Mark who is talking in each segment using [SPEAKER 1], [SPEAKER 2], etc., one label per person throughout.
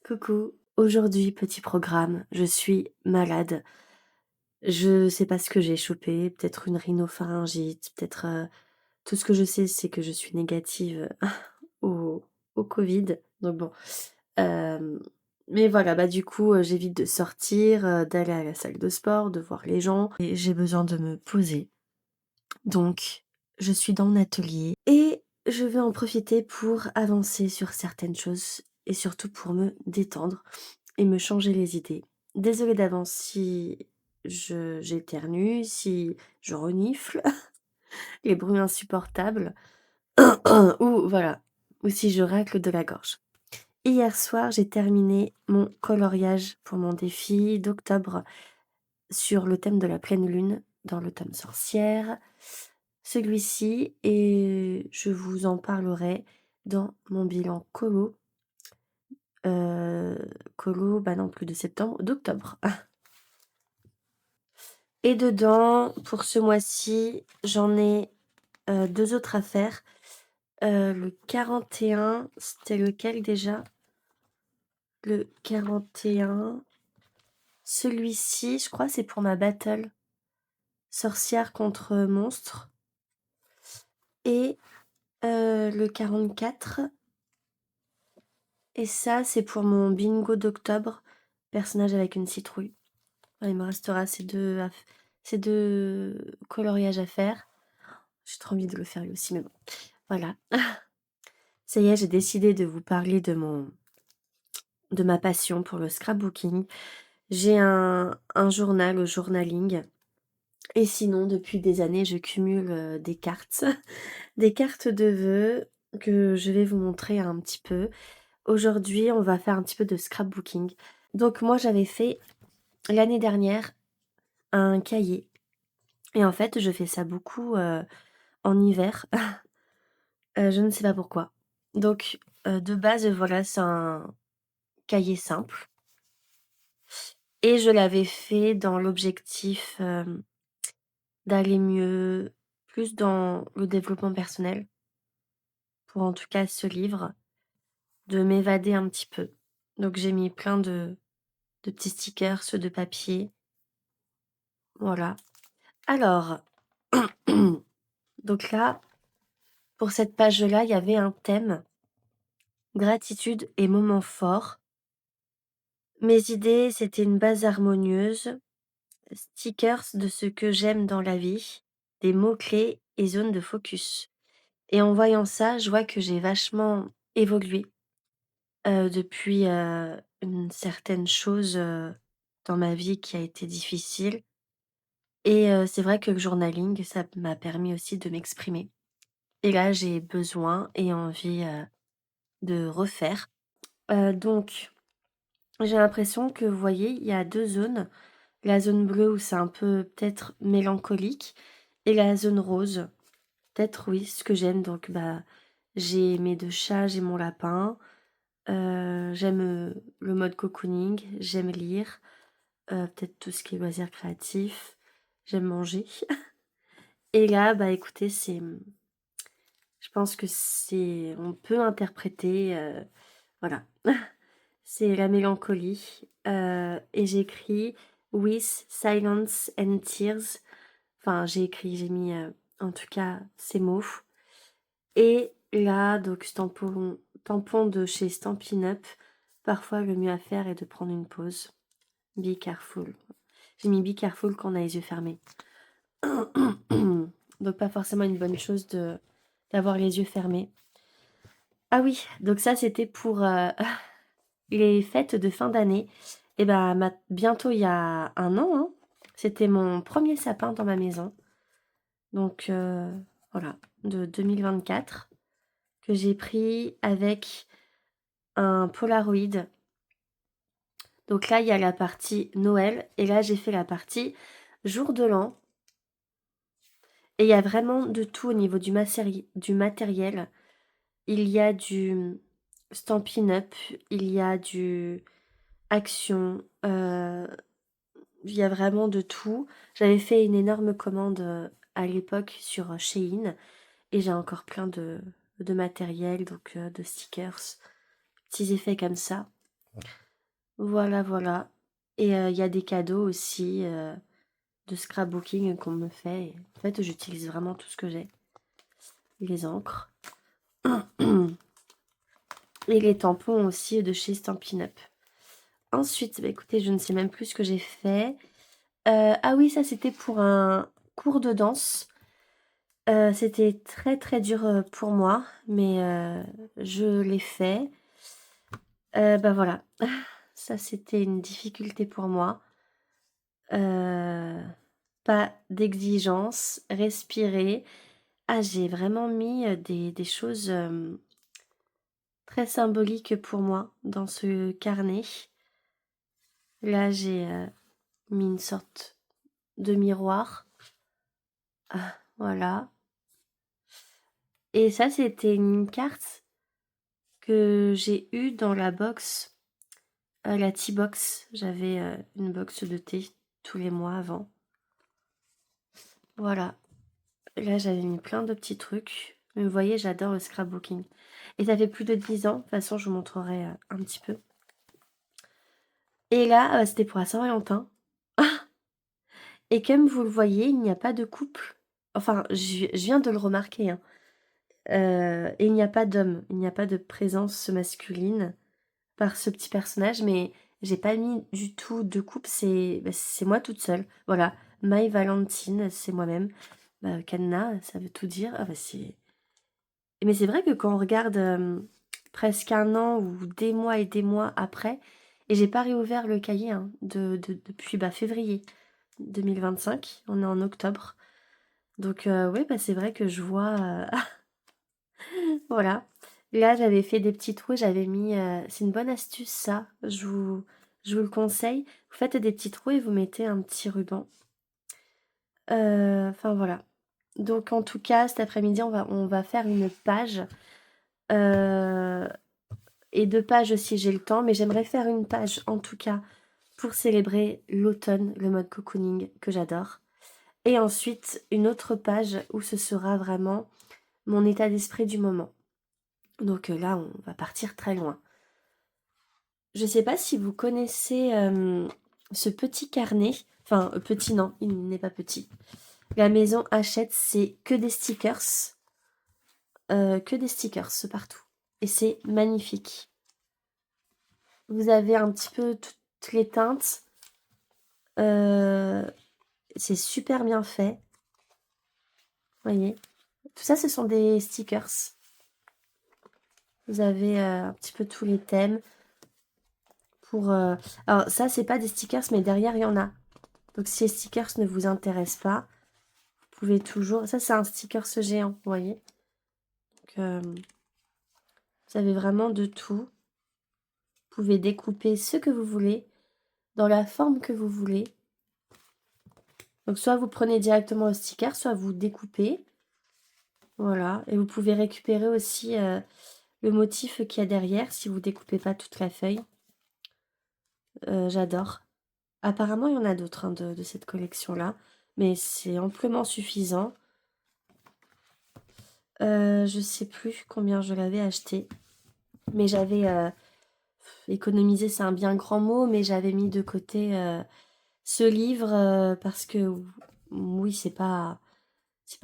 [SPEAKER 1] Coucou, aujourd'hui petit programme, je suis malade. Je sais pas ce que j'ai chopé, peut-être une rhinopharyngite, peut-être, tout ce que je sais, c'est que je suis négative au Covid, donc bon, hem, mais voilà, bah, du coup, j'évite de sortir, d'aller à la salle de sport, de voir les gens et j'ai besoin de me poser. Donc je suis dans mon atelier et je vais en profiter pour avancer sur certaines choses et surtout pour me détendre et me changer les idées. Désolée d'avance si j'éternue, si je renifle, les bruits insupportables ou voilà, ou si je racle de la gorge. Hier soir, j'ai terminé mon coloriage pour mon défi d'octobre sur le thème de la pleine lune dans l'automne sorcière. Celui-ci et je vous en parlerai dans mon bilan colo, bah non, plus de septembre, d'octobre. Et dedans, pour ce mois-ci, j'en ai, 2 autres à faire. Le 41, c'était lequel déjà? Le 41, celui-ci, je crois, c'est pour ma battle sorcière contre monstre et le 44 et ça, c'est pour mon bingo d'octobre, personnage avec une citrouille. Ouais, il me restera ces 2 coloriages à faire. J'ai trop envie de le faire lui aussi, mais bon, voilà. Ça y est, j'ai décidé de vous parler de ma passion pour le scrapbooking. J'ai un journal, au journaling et sinon depuis des années, je cumule, des cartes, des cartes de vœux que je vais vous montrer un petit peu. Aujourd'hui, on va faire un petit peu de scrapbooking. Donc moi, j'avais fait l'année dernière un cahier et en fait, je fais ça beaucoup, en hiver, je ne sais pas pourquoi. Donc de base, voilà, c'est un cahier simple et je l'avais fait dans l'objectif, d'aller mieux, plus dans le développement personnel, pour en tout cas ce livre, de m'évader un petit peu. Donc j'ai mis plein de petits stickers, ceux de papier, voilà. Alors, donc là, pour cette page-là, il y avait un thème: gratitude et moments forts. Mes idées, c'était une base harmonieuse, stickers de ce que j'aime dans la vie, des mots-clés et zones de focus. Et en voyant ça, je vois que j'ai vachement évolué, depuis, une certaine chose, dans ma vie qui a été difficile et c'est vrai que le journaling, ça m'a permis aussi de m'exprimer et là, j'ai besoin et envie, de refaire. Donc j'ai l'impression que, vous voyez, il y a 2 zones. La zone bleue où c'est un peu peut-être mélancolique et la zone rose. Peut-être oui, ce que j'aime donc bah, j'ai mes 2 chats, j'ai mon lapin, j'aime, le mode cocooning, j'aime lire, peut-être tout ce qui est loisirs créatifs, j'aime manger et là, bah, écoutez, je pense que on peut interpréter, voilà. C'est la mélancolie, et j'écris «With silence and tears». Enfin, j'ai mis, en tout cas ces mots et là, donc tampon de chez Stampin' Up: «Parfois le mieux à faire est de prendre une pause. Be careful». J'ai mis «Be careful» quand on a les yeux fermés. Donc pas forcément une bonne chose d'avoir les yeux fermés. Ah oui, donc ça c'était pour, les fêtes de fin d'année et bah, bientôt il y a 1 an, hein, c'était mon premier sapin dans ma maison. Donc voilà, de 2024 que j'ai pris avec un Polaroid. Donc là, il y a la partie Noël et là, j'ai fait la partie jour de l'an et il y a vraiment de tout au niveau du matériel. Il y a du Stampin' Up, il y a du Action, il y a vraiment de tout. J'avais fait une énorme commande, à l'époque sur, Shein et j'ai encore plein de matériel donc de stickers, petits effets comme ça. Voilà, voilà. Et il y a des cadeaux aussi, de scrapbooking qu'on me fait. Et en fait, j'utilise vraiment tout ce que j'ai. Les encres. Et les tampons aussi de chez Stampin' Up. Ensuite, bah, écoutez, je ne sais même plus ce que j'ai fait. Ah oui, ça c'était pour un cours de danse. C'était très, très dur, pour moi, mais je l'ai fait. Bah, voilà. Ça, c'était une difficulté pour moi. Pas d'exigence, respirer. Ah, j'ai vraiment mis, des choses, très symboliques pour moi dans ce carnet. Là, j'ai, mis une sorte de miroir. Ah, voilà. Et ça, c'était une carte que j'ai eue dans la box, la tea box. J'avais, une box de thé tous les mois avant. Voilà. Là, j'avais mis plein de petits trucs. Mais vous voyez, j'adore le scrapbooking. Et ça fait plus de 10 ans. De toute façon, je vous montrerai, un petit peu. Et là, c'était pour la Saint-Valentin. Et comme vous le voyez, il n'y a pas de couple. Enfin, je viens de le remarquer, hein. Et il n'y a pas d'homme, il n'y a pas de présence masculine par ce petit personnage, mais j'ai pas mis du tout de couple, c'est moi toute seule. Voilà, My Valentine, c'est moi-même. Bah, cadenas, ça veut tout dire. Ah bah c'est mais c'est vrai que quand on regarde, presque un an ou des mois et des mois après et j'ai pas réouvert le cahier, hein, depuis, bah, février 2025. On est en octobre. Donc ouais, bah, c'est vrai que je vois, voilà. Là, j'avais fait des petits trous, j'avais mis, c'est une bonne astuce ça, je vous le conseille. Vous faites des petits trous et vous mettez un petit ruban. Enfin voilà. Donc en tout cas, cet après-midi, on va faire une page, heu et 2 pages si j'ai le temps, mais j'aimerais faire une page en tout cas pour célébrer l'automne, le mode cocooning que j'adore et ensuite une autre page où ce sera vraiment mon état d'esprit du moment. Donc là, on va partir très loin. Je ne sais pas si vous connaissez, ce petit carnet. Enfin, petit non, il n'est pas petit. La maison Hachette, c'est que des stickers partout et c'est magnifique. Vous avez un petit peu toutes les teintes, heu, c'est super bien fait, voyez? Tout ça, ce sont des stickers. Vous avez, un petit peu tous les thèmes pour, alors ça, c'est pas des stickers, mais derrière, il y en a. Donc si les stickers ne vous intéressent pas, vous pouvez toujours ça, c'est un stickers géant, vous voyez? Donc, vous avez vraiment de tout. Vous pouvez découper ce que vous voulez, dans la forme que vous voulez. Donc soit vous prenez directement le sticker, soit vous découpez. Voilà, et vous pouvez récupérer aussi, le motif qu'il y a derrière si vous découpez pas toute la feuille. J'adore. Apparemment, il y en a d'autres, hein, de cette collection-là, mais c'est amplement suffisant. Je sais plus combien je l'avais acheté, mais j'avais, économisé, c'est un bien grand mot, mais j'avais mis de côté, ce livre, parce que oui, c'est pas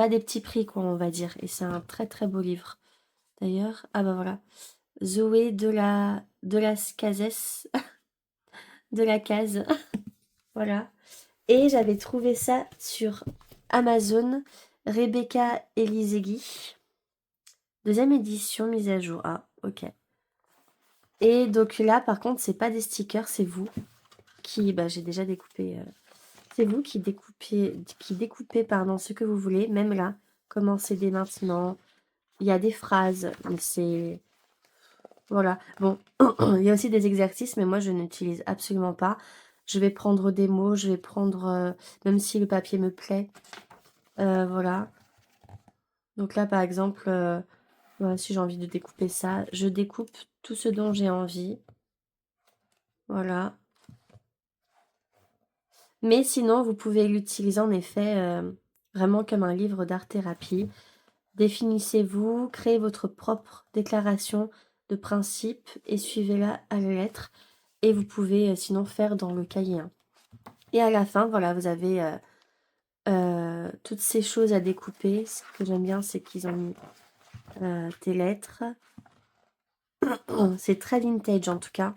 [SPEAKER 1] des petits prix, quoi, on va dire, et c'est un très, très beau livre. D'ailleurs, ah bah voilà, Zoé de las Cases, de la case, voilà. Et j'avais trouvé ça sur Amazon, Rebecca Elisegui, deuxième édition mise à jour. Ah, ok. Et donc là, par contre, c'est pas des stickers, c'est vous qui, bah, j'ai déjà découpé. C'est vous qui découpez, pardon, ce que vous voulez. Même là, commencez dès maintenant. Il y a des phrases, mais c'est voilà. Bon, il y a aussi des exercices, mais moi je n'utilise absolument pas. Je vais prendre des mots, je vais prendre, même si le papier me plaît, voilà. Donc là, par exemple, voilà, si j'ai envie de découper ça, je découpe tout ce dont j'ai envie. Voilà. Mais sinon, vous pouvez l'utiliser en effet, vraiment comme un livre d'art-thérapie. Définissez-vous, créez votre propre déclaration de principe et suivez-la à la lettre. Et vous pouvez sinon faire dans le cahier, hein. Et à la fin, voilà, vous avez toutes ces choses à découper. Ce que j'aime bien, c'est qu'ils ont mis des lettres. C'est très vintage en tout cas.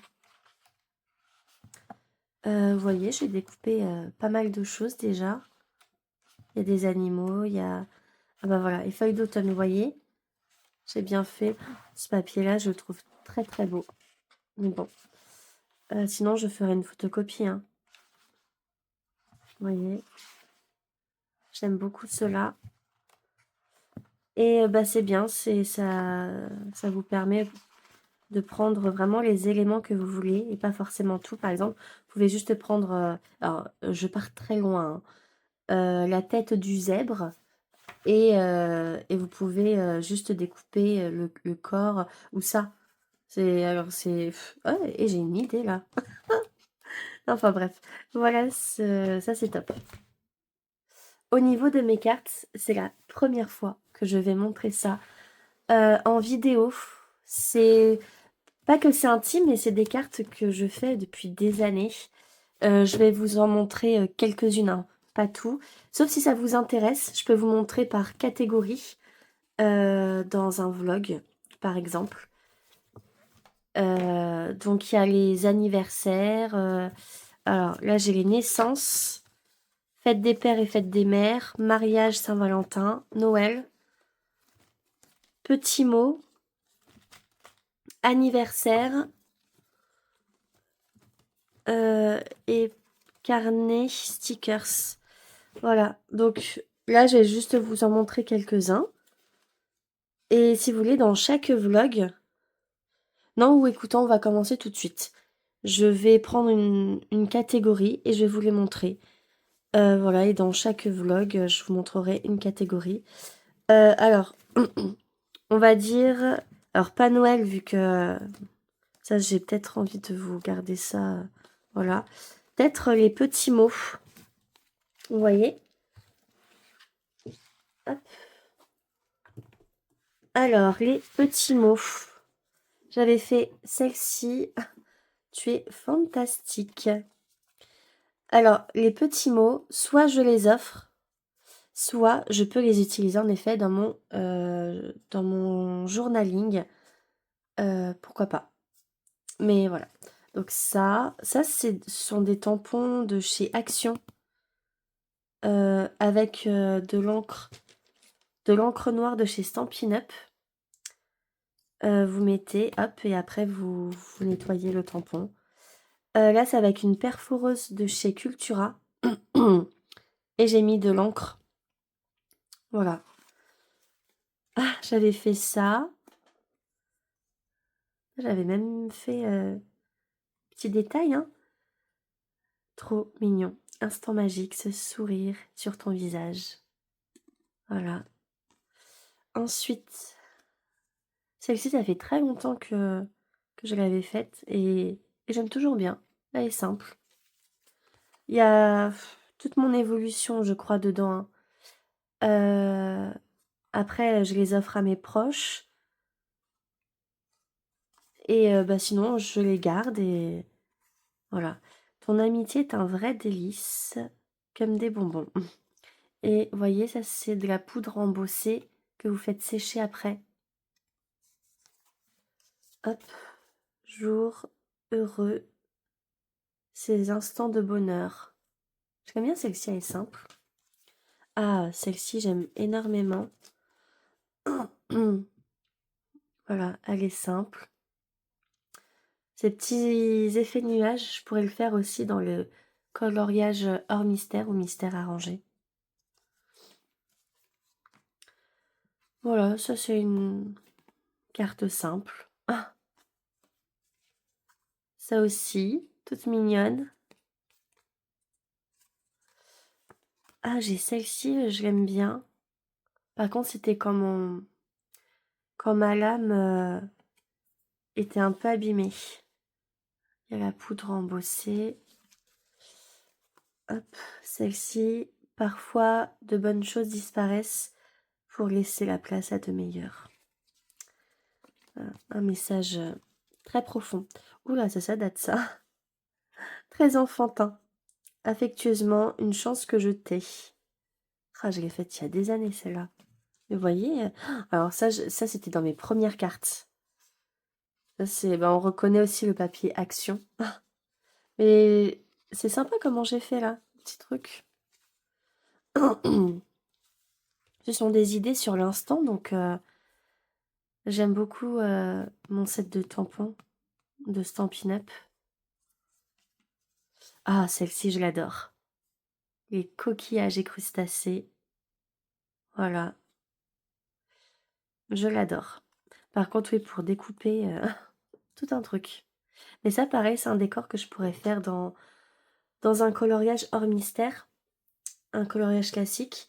[SPEAKER 1] Vous voyez, j'ai découpé pas mal de choses déjà. Il y a des animaux, il y a... Ah bah voilà, les feuilles d'automne, vous voyez. J'ai bien fait. Ce papier-là, je le trouve très très beau. Mais bon. Sinon, je ferai une photocopie, hein. Vous voyez. J'aime beaucoup cela. Et bah c'est bien, ça vous permet de prendre vraiment les éléments que vous voulez et pas forcément tout. Par exemple, vous pouvez juste prendre, alors je pars très loin, hein, la tête du zèbre et vous pouvez juste découper le corps ou ça. C'est ouais, et j'ai une idée là. Enfin bref, voilà, ça c'est top. Au niveau de mes cartes, c'est la première fois que je vais montrer ça en vidéo. C'est pas que c'est intime, mais c'est des cartes que je fais depuis des années. Je vais vous en montrer quelques-unes, hein, pas tout. Sauf si ça vous intéresse, je peux vous montrer par catégorie dans un vlog, par exemple. Donc il y a les anniversaires. Alors là, j'ai les naissances, fête des pères et fête des mères, mariage Saint-Valentin, Noël, petits mots, anniversaire et carnet stickers. Voilà, donc là, je vais juste vous en montrer quelques-uns. Et si vous voulez, dans chaque vlog... Non, ou écoutons, on va commencer tout de suite. Je vais prendre une catégorie et je vais vous les montrer. Voilà, et dans chaque vlog, je vous montrerai une catégorie. Alors, on va dire... Alors, pas Noël, vu que... Ça, j'ai peut-être envie de vous garder ça. Voilà. Peut-être les petits mots. Vous voyez? Hop. Alors, les petits mots. J'avais fait celle-ci. Tu es fantastique. Alors, les petits mots, soit je les offre, soit je peux les utiliser en effet dans mon journaling. Pourquoi pas. Mais voilà. Donc ce sont des tampons de chez Action avec de l'encre noire de chez Stampin' Up. Vous mettez, hop, et après vous nettoyez le tampon. Là, c'est avec une perforeuse de chez Cultura. Et j'ai mis de l'encre. Voilà. Ah, j'avais fait ça. J'avais même fait petit détail, hein. Trop mignon. Instant magique, ce sourire sur ton visage. Voilà. Ensuite, celle-ci, ça fait très longtemps que je l'avais faite et j'aime toujours bien. Elle est simple. Il y a toute mon évolution, je crois, dedans, hein. Après, je les offre à mes proches. Et bah, sinon, je les garde et voilà. Ton amitié est un vrai délice, comme des bonbons. Et voyez, ça, c'est de la poudre embossée que vous faites sécher après. Hop, jour heureux, ces instants de bonheur. J'aime bien celle-ci, elle est simple. Ah, celle-ci, j'aime énormément. Voilà, elle est simple. Ces petits effets nuages, je pourrais le faire aussi dans le coloriage hors mystère ou mystère arrangé. Voilà, ça c'est une carte simple. Ah, ça aussi, toute mignonne. Ah, j'ai celle-ci, je l'aime bien. Par contre, c'était quand ma lame était un peu abîmée. Il y a la poudre embossée. Hop, celle-ci. Parfois, de bonnes choses disparaissent pour laisser la place à de meilleures. Un message très profond. Oula, ça date ça. Très enfantin. Affectueusement, une chance que je t'ai. Ah, je l'ai faite il y a des années, celle-là. Vous voyez? Alors ça, ça c'était dans mes premières cartes. Ça, c'est, ben, on reconnaît aussi le papier action. Mais c'est sympa comment j'ai fait là, petit truc. Ce sont des idées sur l'instant, donc j'aime beaucoup mon set de tampons de Stampin' Up. Ah, celle-ci, je l'adore. Les coquillages et crustacés. Voilà, je l'adore. Par contre, oui, pour découper, tout un truc. Mais ça, pareil, c'est un décor que je pourrais faire dans un coloriage hors mystère, un coloriage classique.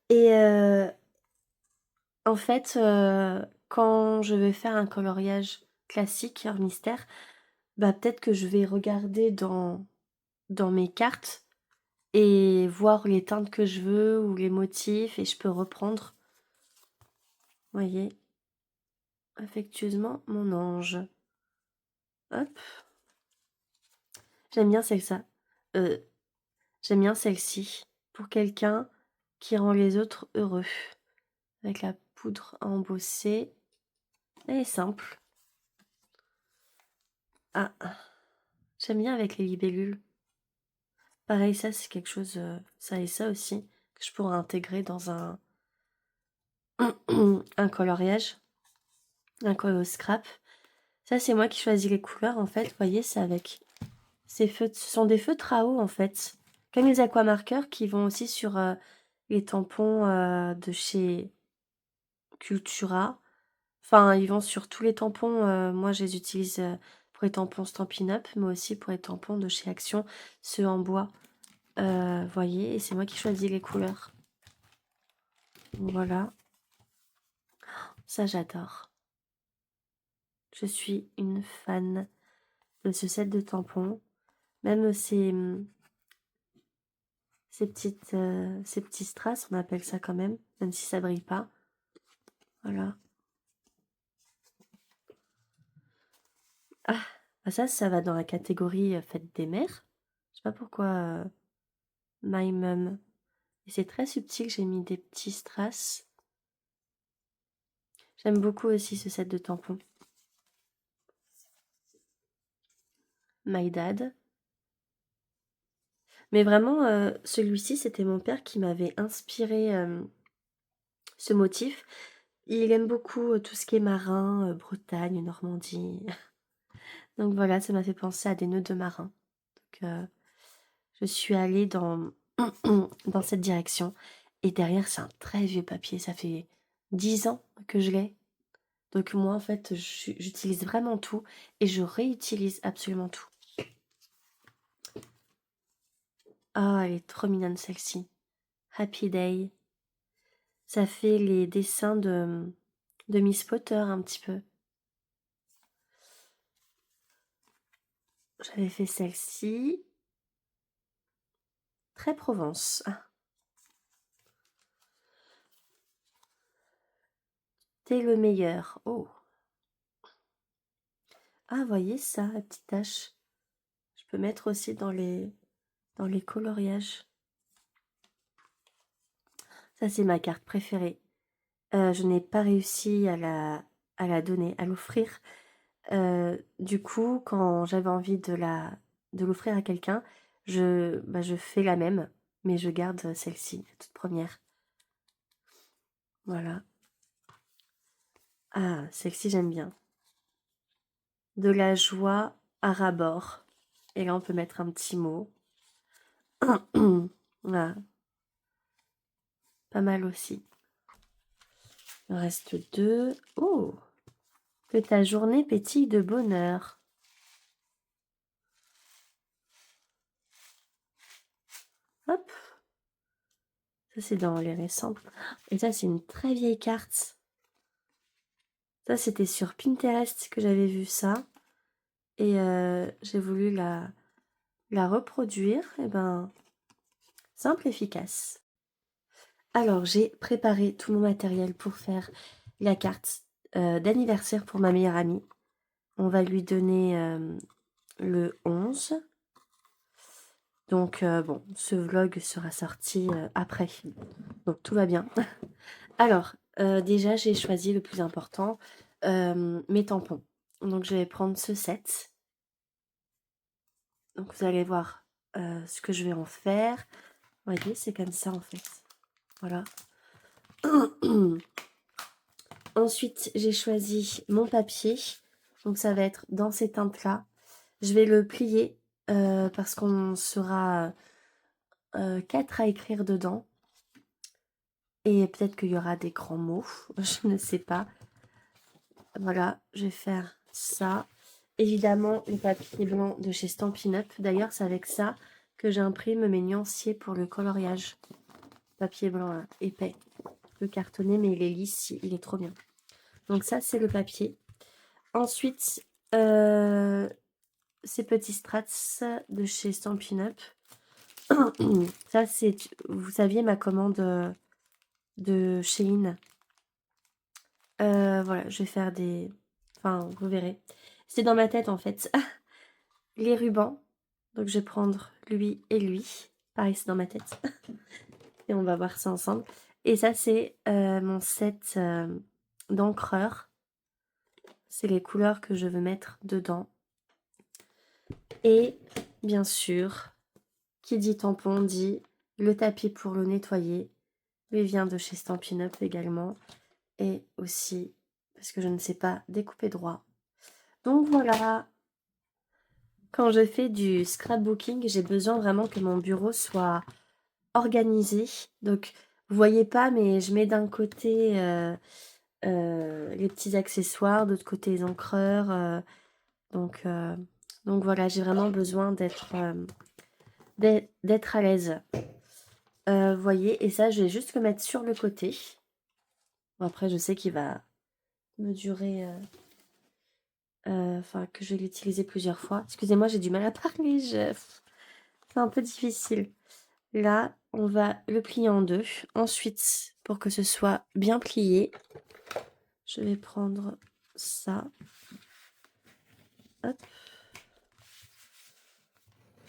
[SPEAKER 1] Et en fait, quand je vais faire un coloriage classique hors mystère, bah, peut-être que je vais regarder dans mes cartes et voir les teintes que je veux ou les motifs et je peux reprendre. Voyez? Affectueusement, mon ange. Hop. J'aime bien celle-ça. J'aime bien celle-ci. Pour quelqu'un qui rend les autres heureux. Avec la poudre à embosser. Elle est simple. Ah, j'aime bien avec les libellules. Pareil, ça c'est quelque chose, ça et ça aussi, que je pourrais intégrer dans un un coloriage, un colo scrap. Ça c'est moi qui choisis les couleurs en fait, vous voyez, c'est avec ces feutres, ce sont des feutres à eau en fait, comme les aquamarqueurs qui vont aussi sur les tampons de chez Cultura. Enfin, ils vont sur tous les tampons, moi je les utilise pour les tampons Stampin' Up, mais aussi pour les tampons de chez Action, ceux en bois. Voyez, et c'est moi qui choisis les couleurs. Voilà, ça j'adore. Je suis une fan de ce set de tampons. Même ces petits strass, on appelle ça quand même si ça brille pas. Voilà. Ah, bah ça va dans la catégorie fête des mères. Je sais pas pourquoi My Mum. Et c'est très subtil, j'ai mis des petits strass. J'aime beaucoup aussi ce set de tampons. My Dad. Mais vraiment, celui-ci, c'était mon père qui m'avait inspiré ce motif. Il aime beaucoup tout ce qui est marin, Bretagne, Normandie. Donc voilà, ça m'a fait penser à des nœuds de marin. Donc je suis allée dans, dans cette direction. Et derrière, c'est un très vieux papier. Ça fait 10 ans que je l'ai. Donc moi, en fait, j'utilise vraiment tout et je réutilise absolument tout. Ah, elle est trop mignonne celle-ci. Happy Day. Ça fait les dessins de Miss Potter un petit peu. J'avais fait celle-ci. Très Provence. Ah, t'es le meilleur. Oh. Ah, voyez ça, la petite tache. Je peux mettre aussi dans les coloriages. Ça, c'est ma carte préférée. Je n'ai pas réussi à la donner, à l'offrir. Du coup, quand j'avais envie de l'offrir à quelqu'un, je fais la même, mais je garde celle-ci, la toute première. Voilà. Ah, celle-ci, j'aime bien. De la joie à ras-bord. Et là, on peut mettre un petit mot. Voilà. Pas mal aussi. Il en reste 2. Oh! Que ta journée pétille de bonheur. Hop! Ça, c'est dans les récents. Et ça, c'est une très vieille carte. Ça, c'était sur Pinterest que j'avais vu ça. Et j'ai voulu la reproduire. Et ben, simple, efficace. Alors, j'ai préparé tout mon matériel pour faire la carte d'anniversaire pour ma meilleure amie. On va lui donner le 11. Donc bon, ce vlog sera sorti après. Donc tout va bien. Alors, déjà, j'ai choisi le plus important, mes tampons. Donc je vais prendre ce set. Donc vous allez voir ce que je vais en faire. Vous voyez, c'est comme ça en fait. Voilà. Ensuite, j'ai choisi mon papier. Donc ça va être dans ces teintes-là. Je vais le plier parce qu'on sera 4 à écrire dedans. Et peut-être qu'il y aura des grands mots. Je ne sais pas. Voilà, je vais faire ça. Évidemment, le papier blanc de chez Stampin' Up. D'ailleurs, c'est avec ça que j'imprime mes nuanciers pour le coloriage. Papier blanc là, épais. Le cartonné, mais il est lisse, il est trop bien. Donc ça, c'est le papier. Ensuite, ces petits strats de chez Stampin' Up. Ça, c'est, vous saviez, ma commande de Shein. Voilà, je vais faire des... Enfin, vous verrez. C'est dans ma tête, en fait. Les rubans. Donc, je vais prendre lui et lui. Pareil, c'est dans ma tête. Et on va voir ça ensemble. Et ça, c'est mon set d'encreur. C'est les couleurs que je veux mettre dedans. Et, bien sûr, qui dit tampon dit le tapis pour le nettoyer. Il vient de chez Stampin' Up également. Et aussi, parce que je ne sais pas découper droit. Donc voilà, quand je fais du scrapbooking, j'ai besoin vraiment que mon bureau soit organisé. Donc, vous voyez pas, mais je mets d'un côté les petits accessoires, d'autre côté les encreurs. Donc voilà, j'ai vraiment besoin d'être à l'aise. Vous voyez, et ça, je vais juste le mettre sur le côté. Bon, après, je sais qu'il va me durer... Enfin, que je vais l'utiliser plusieurs fois. Excusez-moi, j'ai du mal à parler. C'est un peu difficile. Là, on va le plier en deux. Ensuite, pour que ce soit bien plié, je vais prendre ça. Hop.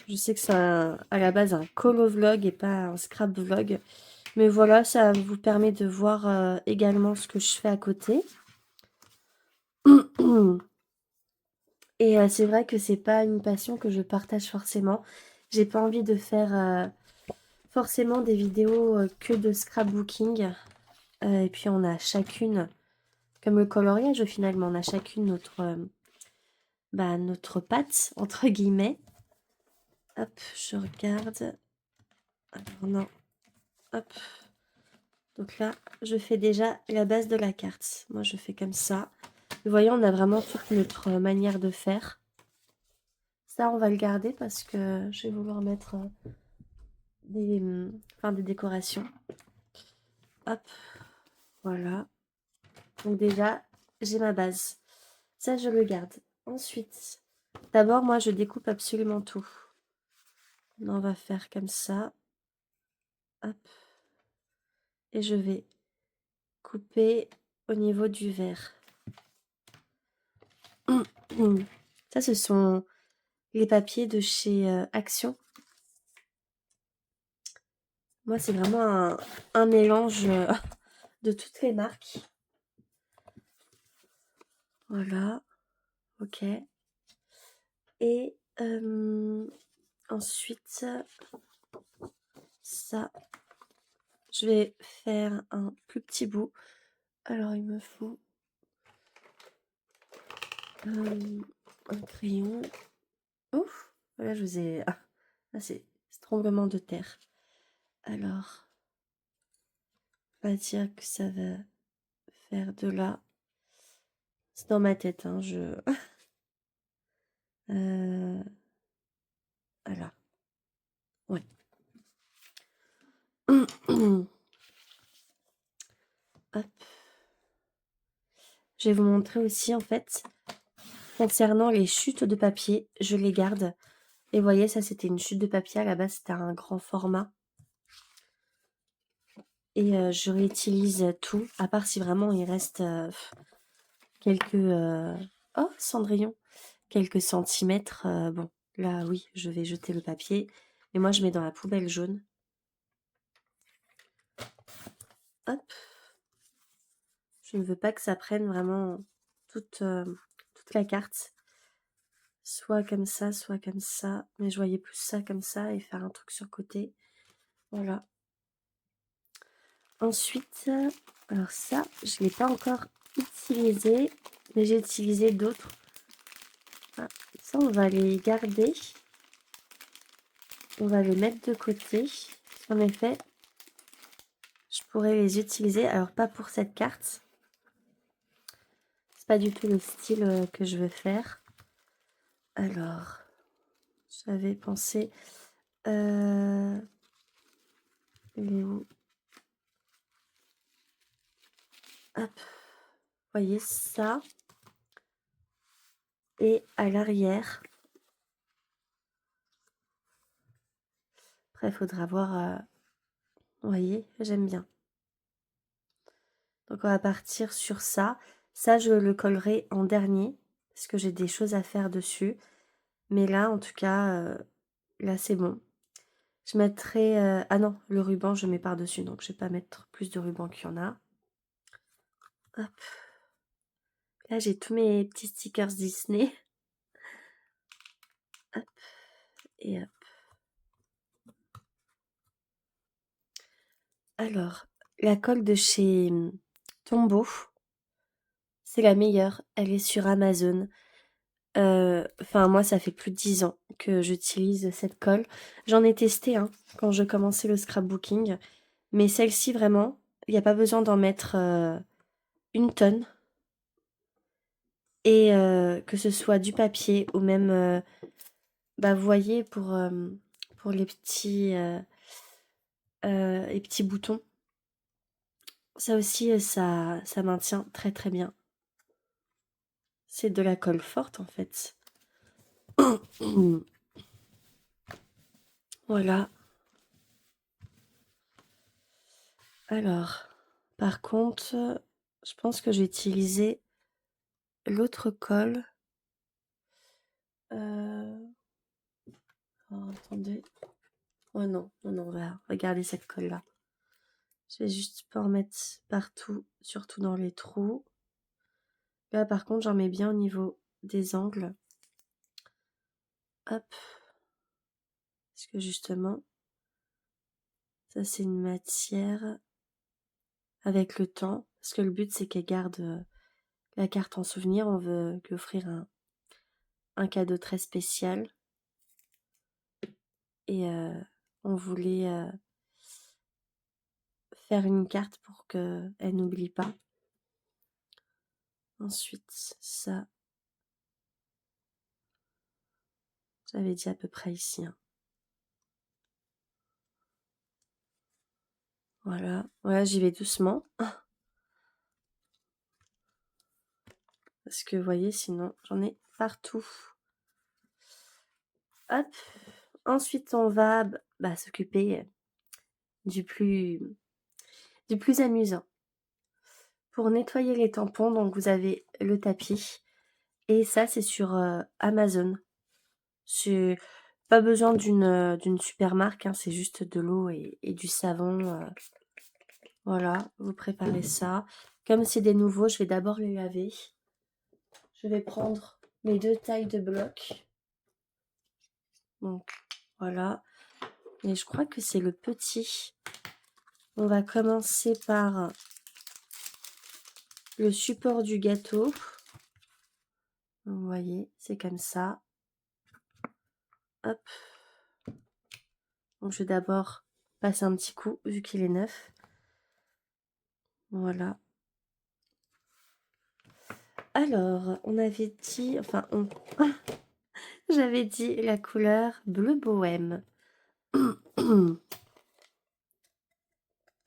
[SPEAKER 1] Je sais que c'est à la base un colo-vlog et pas un scrap-vlog. Mais voilà, ça vous permet de voir également ce que je fais à côté. Et c'est vrai que c'est pas une passion que je partage forcément. J'ai pas envie de faire forcément des vidéos que de scrapbooking. Et puis on a chacune, comme le coloriage finalement, on a chacune notre patte, entre guillemets. Hop, je regarde. Alors non, hop. Donc là, je fais déjà la base de la carte. Moi, je fais comme ça. Vous voyez, on a vraiment toute notre manière de faire. Ça, on va le garder parce que je vais vouloir mettre des décorations. Hop, voilà. Donc déjà, j'ai ma base. Ça, je le garde. Ensuite, d'abord, moi, je découpe absolument tout. On va faire comme ça. Hop. Et je vais couper au niveau du verre. Ça, ce sont les papiers de chez Action. Moi, c'est vraiment un mélange de toutes les marques. Voilà. Ok. Et ensuite, ça, je vais faire un plus petit bout. Alors, il me faut un crayon. Ouf, voilà, je vous ai... Ah, c'est tremblement de terre. Alors, on va dire que ça va faire de là. C'est dans ma tête, hein, voilà. Ouais. Hop. Je vais vous montrer aussi, en fait, concernant les chutes de papier, je les garde. Et vous voyez, ça, c'était une chute de papier. À la base, c'était un grand format. Et je réutilise tout, à part si vraiment il reste quelques... Oh, Cendrillon! Quelques centimètres. Bon, là, oui, je vais jeter le papier. Et moi, je mets dans la poubelle jaune. Hop. Je ne veux pas que ça prenne vraiment toute la carte. Soit comme ça, soit comme ça. Mais je voyais plus ça comme ça et faire un truc sur le côté. Voilà. Ensuite, alors ça, je ne l'ai pas encore utilisé. Mais j'ai utilisé d'autres. Ah, ça, on va les garder. On va les mettre de côté. En effet, je pourrais les utiliser. Alors, pas pour cette carte. C'est pas du tout le style que je veux faire. Alors, j'avais pensé... il est où? Hop. Vous voyez ça. Et à l'arrière. Après, il faudra voir... Vous voyez, j'aime bien. Donc, on va partir sur ça. Ça, je le collerai en dernier. Parce que j'ai des choses à faire dessus. Mais là, en tout cas, là, c'est bon. Je mettrai... Ah non, le ruban, je mets par-dessus. Donc, je vais pas mettre plus de ruban qu'il y en a. Hop. Là, j'ai tous mes petits stickers Disney. Hop. Et hop. Alors, la colle de chez Tombow, c'est la meilleure. Elle est sur Amazon. Enfin, moi, ça fait plus de 10 ans que j'utilise cette colle. J'en ai testé quand je commençais le scrapbooking. Mais celle-ci, vraiment, il n'y a pas besoin d'en mettre une tonne. Et que ce soit du papier ou même, vous voyez, pour les petits boutons. Ça aussi, ça maintient très très bien. C'est de la colle forte en fait. Voilà. Alors, par contre, je pense que j'ai utilisé l'autre colle. Oh, attendez. Oh non, on va regarder cette colle-là. Je vais juste pas en mettre partout, surtout dans les trous. Là, par contre, j'en mets bien au niveau des angles. Hop. Parce que justement, ça c'est une matière avec le temps. Parce que le but, c'est qu'elle garde la carte en souvenir. On veut lui offrir un cadeau très spécial. Et on voulait faire une carte pour qu'elle n'oublie pas. Ensuite, ça, j'avais dit à peu près ici. Voilà, voilà, j'y vais doucement. Parce que vous voyez, sinon, j'en ai partout. Hop. Ensuite, on va s'occuper du plus amusant. Pour nettoyer les tampons, donc vous avez le tapis. Et ça, c'est sur Amazon. C'est pas besoin d'une super marque, c'est juste de l'eau et du savon. Voilà, vous préparez ça. Comme c'est des nouveaux, je vais d'abord les laver. Je vais prendre mes 2 tailles de blocs. Donc, voilà. Et je crois que c'est le petit. On va commencer par le support du gâteau. Vous voyez, c'est comme ça. Hop. Donc, je vais d'abord passer un petit coup, vu qu'il est neuf. Voilà. Alors, on avait dit... Enfin, j'avais dit la couleur bleu bohème.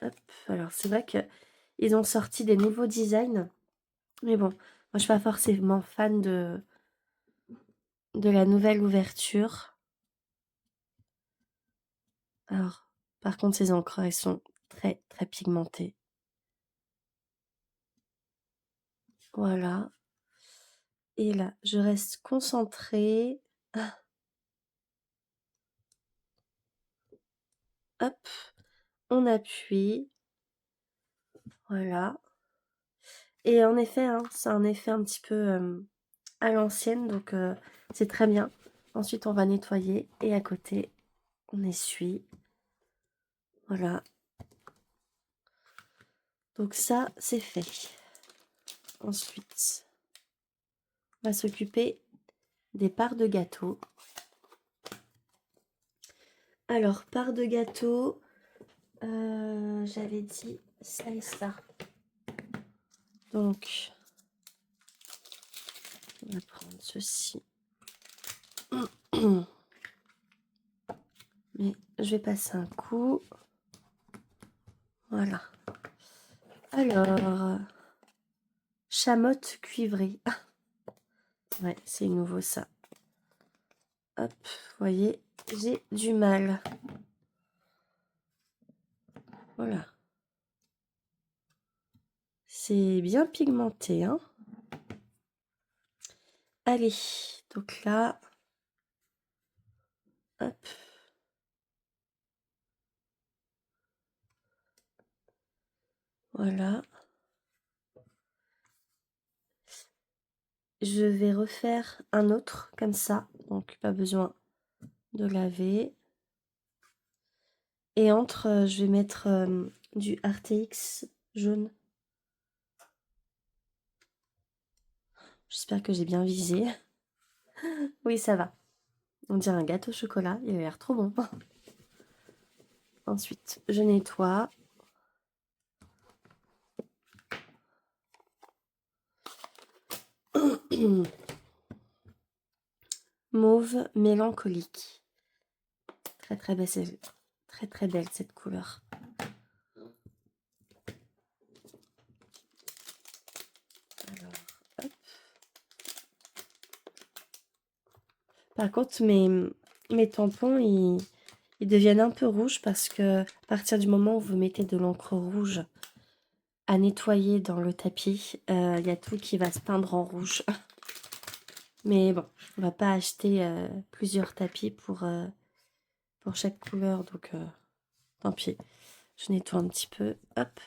[SPEAKER 1] Hop. Alors, c'est vrai qu'ils ont sorti des nouveaux designs. Mais bon, moi, je suis pas forcément fan de la nouvelle ouverture. Alors, par contre, ces encres, elles sont très, très pigmentées. Voilà. Et là, je reste concentrée. Hop, on appuie. Voilà. Et en effet, hein, c'est un effet un petit peu à l'ancienne, donc c'est très bien. Ensuite, on va nettoyer et à côté, on essuie. Voilà. Donc ça, c'est fait. Ensuite, on va s'occuper des parts de gâteau. Alors, parts de gâteau, j'avais dit ça et ça. Donc, on va prendre ceci. Mais je vais passer un coup. Voilà. Alors, chamotte cuivrée. Ouais, c'est nouveau ça. Hop, vous voyez, j'ai du mal. Voilà. C'est bien pigmenté, hein. Allez, donc là, hop. Voilà. Je vais refaire un autre comme ça, donc pas besoin de laver. Et entre, je vais mettre du RTX jaune. J'espère que j'ai bien visé. Oui, ça va. On dirait un gâteau au chocolat, il a l'air trop bon. Ensuite, je nettoie. Mauve mélancolique. Très très belle, très très belle cette couleur. Alors, hop. Par contre, mes tampons, ils deviennent un peu rouges parce que à partir du moment où vous mettez de l'encre rouge à nettoyer dans le tapis, il y a tout qui va se peindre en rouge. Mais bon, on va pas acheter plusieurs tapis pour chaque couleur, donc tant pis. Je nettoie un petit peu, hop.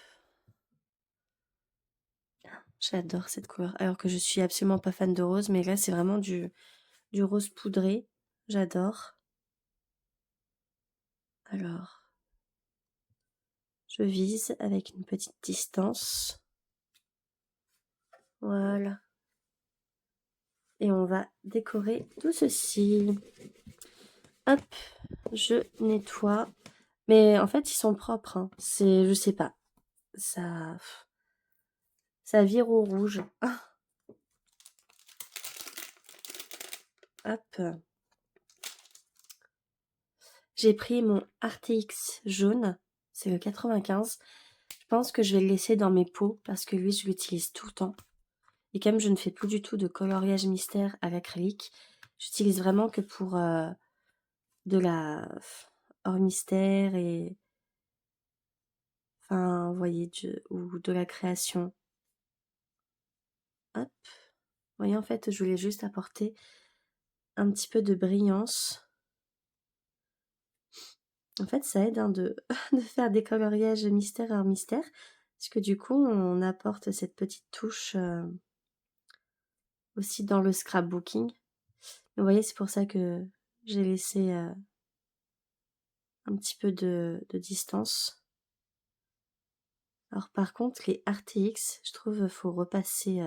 [SPEAKER 1] J'adore cette couleur, alors que je suis absolument pas fan de rose, mais là c'est vraiment du rose poudré. J'adore. Alors, je vise avec une petite distance. Voilà. Et on va décorer tout ceci. Hop, je nettoie. Mais en fait, ils sont propres, hein. C'est, je sais pas, ça vire au rouge. Hop. J'ai pris mon RTX jaune, c'est le 95. Je pense que je vais le laisser dans mes pots parce que lui, je l'utilise tout le temps. Et comme je ne fais plus du tout de coloriage mystère à l'acrylique, j'utilise vraiment que pour de la hors mystère et enfin, vous voyez, ou de la création. Hop. Vous voyez, en fait, je voulais juste apporter un petit peu de brillance. En fait, ça aide hein, de, de faire des coloriages mystère hors mystère. Parce que du coup, on apporte cette petite touche aussi dans le scrapbooking. Vous voyez, c'est pour ça que j'ai laissé un petit peu de distance. Alors par contre, les RTX, je trouve qu'il faut repasser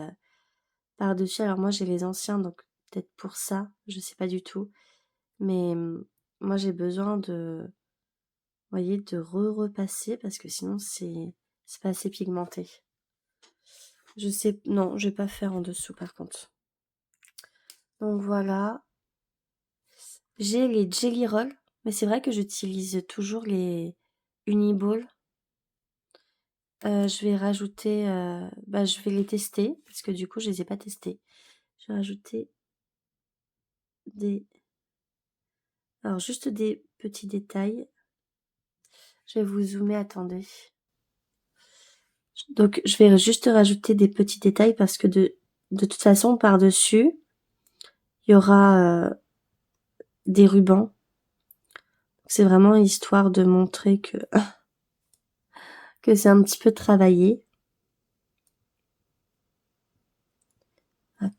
[SPEAKER 1] par-dessus. Alors moi, j'ai les anciens, donc peut-être pour ça, je sais pas du tout. Mais moi, j'ai besoin de, vous voyez, de repasser parce que sinon, c'est pas assez pigmenté. Je sais, non, je vais pas faire en dessous par contre. Donc voilà. J'ai les Jelly Roll, mais c'est vrai que j'utilise toujours les Uniball. Je vais rajouter, je vais les tester parce que du coup, je les ai pas testés. Je vais rajouter des... Alors, juste des petits détails. Je vais vous zoomer, attendez. Donc, je vais juste rajouter des petits détails parce que de toute façon, par-dessus, il y aura des rubans. C'est vraiment histoire de montrer que que c'est un petit peu travaillé. Hop.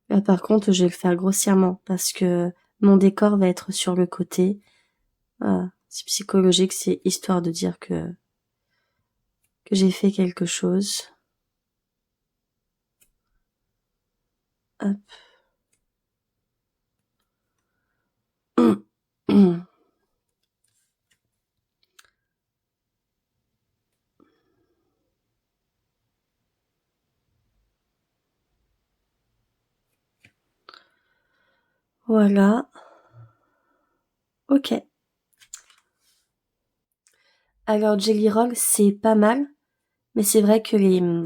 [SPEAKER 1] Là, par contre, je vais le faire grossièrement parce que mon décor va être sur le côté. Voilà. C'est psychologique, c'est histoire de dire que j'ai fait quelque chose. Hop. Voilà. Ok. Alors, Jelly Roll, c'est pas mal. Mais c'est vrai que le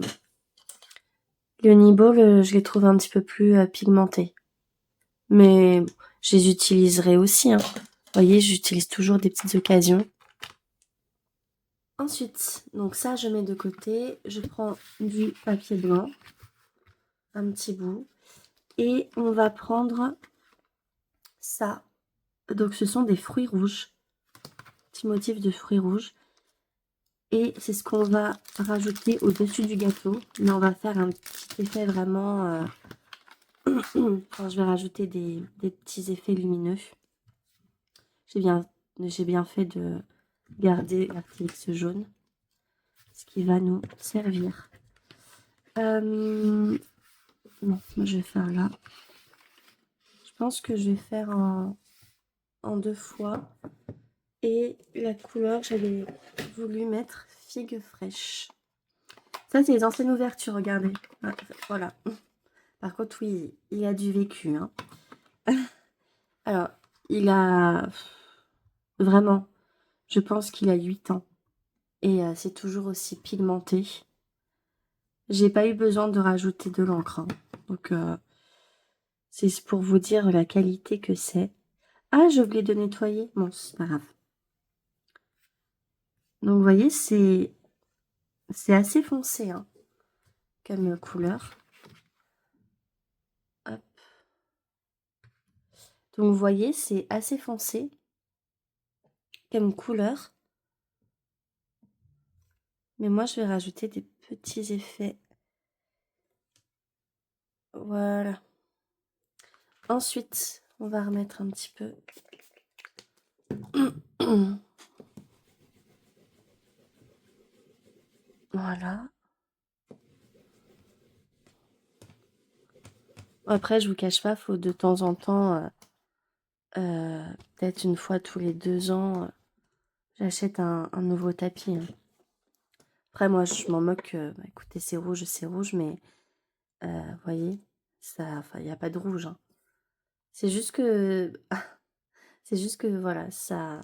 [SPEAKER 1] Nibble, je les trouve un petit peu plus pigmentés. Mais je les utiliserai aussi. Hein. Vous voyez, j'utilise toujours des petites occasions. Ensuite, donc ça, je mets de côté. Je prends du papier blanc. Un petit bout. Et on va prendre ça. Donc, ce sont des fruits rouges. Petit motif de fruits rouges. Et c'est ce qu'on va rajouter au-dessus du gâteau. Mais on va faire un petit effet vraiment... Enfin, je vais rajouter des petits effets lumineux. J'ai bien fait de garder l'artélix jaune. Ce qui va nous servir. Non, moi je vais faire là. Je pense que je vais faire en 2 fois. Et la couleur, j'avais voulu mettre figue fraîche. Ça, c'est les anciennes ouvertures, regardez. Ah, voilà. Par contre, oui, il a du vécu. Hein. Alors, il a... Vraiment, je pense qu'il a 8 ans. Et c'est toujours aussi pigmenté. J'ai pas eu besoin de rajouter de l'encre. Hein. Donc, c'est pour vous dire la qualité que c'est. Ah, j'ai oublié de nettoyer. Bon, c'est pas grave. Donc, vous voyez, c'est assez foncé hein, comme couleur. Hop. Donc, vous voyez, c'est assez foncé comme couleur. Mais moi, je vais rajouter des petits effets. Voilà. Ensuite, on va remettre un petit peu. Voilà. Après, je vous cache pas, faut de temps en temps, peut-être une fois tous les 2 ans, j'achète un nouveau tapis. Hein. Après, moi, je m'en moque. Bah, écoutez, c'est rouge, mais vous voyez, il n'y a pas de rouge. Hein. C'est juste que, voilà, ça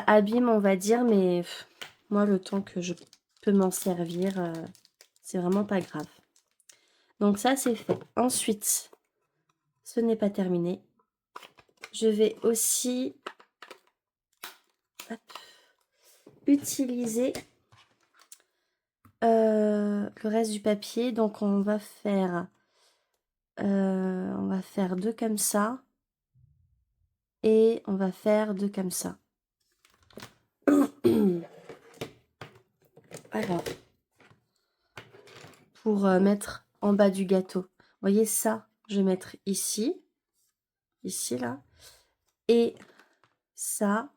[SPEAKER 1] abîme, on va dire, mais moi, le temps que je peux m'en servir, c'est vraiment pas grave. Donc ça, c'est fait. Ensuite, ce n'est pas terminé. Je vais aussi utiliser le reste du papier. Donc, on va faire 2 comme ça. Et on va faire 2 comme ça. Alors, pour mettre en bas du gâteau. Vous voyez ça, je vais mettre ici. Ici, là. Et ça,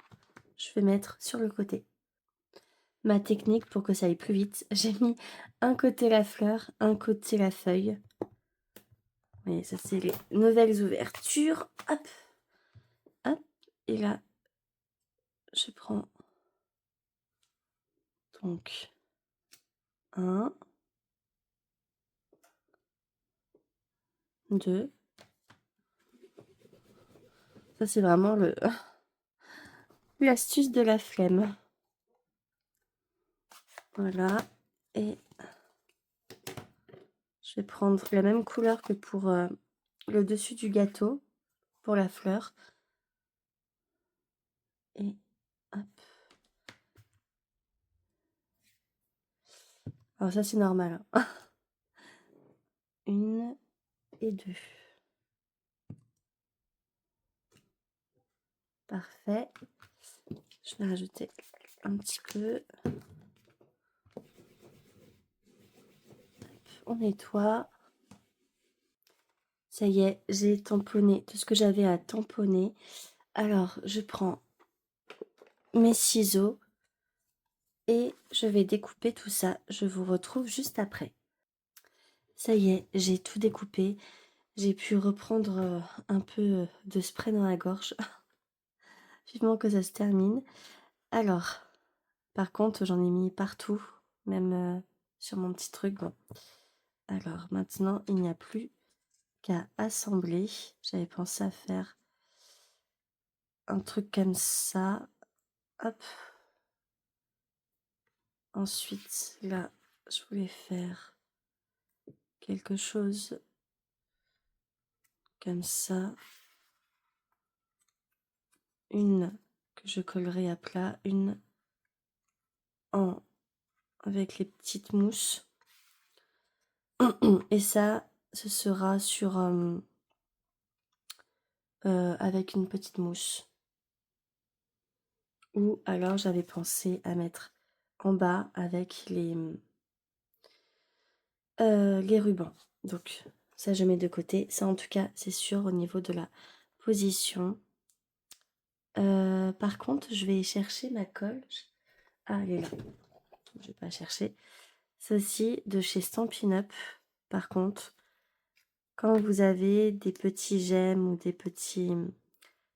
[SPEAKER 1] je vais mettre sur le côté. Ma technique pour que ça aille plus vite, j'ai mis un côté la fleur, un côté la feuille. Vous voyez, ça c'est les nouvelles ouvertures. Hop, hop. Et là, je prends donc 1, 2. Ça c'est vraiment l'astuce de la flemme. Voilà. Et je vais prendre la même couleur que pour le dessus du gâteau, pour la fleur. Et hop. Alors ça c'est normal. Hein. 1 et 2. Parfait. Je vais rajouter un petit peu. On nettoie. Ça y est, j'ai tamponné tout ce que j'avais à tamponner. Alors, je prends mes ciseaux et je vais découper tout ça. Je vous retrouve juste après. Ça y est, j'ai tout découpé. J'ai pu reprendre un peu de spray dans la gorge. Vivement que ça se termine. Alors, par contre, j'en ai mis partout, même sur mon petit truc. Bon. Alors, maintenant, il n'y a plus qu'à assembler. J'avais pensé à faire un truc comme ça. Hop. Ensuite, là, je voulais faire quelque chose comme ça. Une que je collerai à plat, une en avec les petites mousses. Et ça, ce sera sur avec une petite mousse. Ou alors j'avais pensé à mettre en bas avec les rubans. Donc ça je mets de côté. Ça en tout cas c'est sûr au niveau de la position. Par contre je vais chercher ma colle. Ah elle est là. Je vais pas chercher. Ceci de chez Stampin' Up. Par contre quand vous avez des petits gemmes ou des petits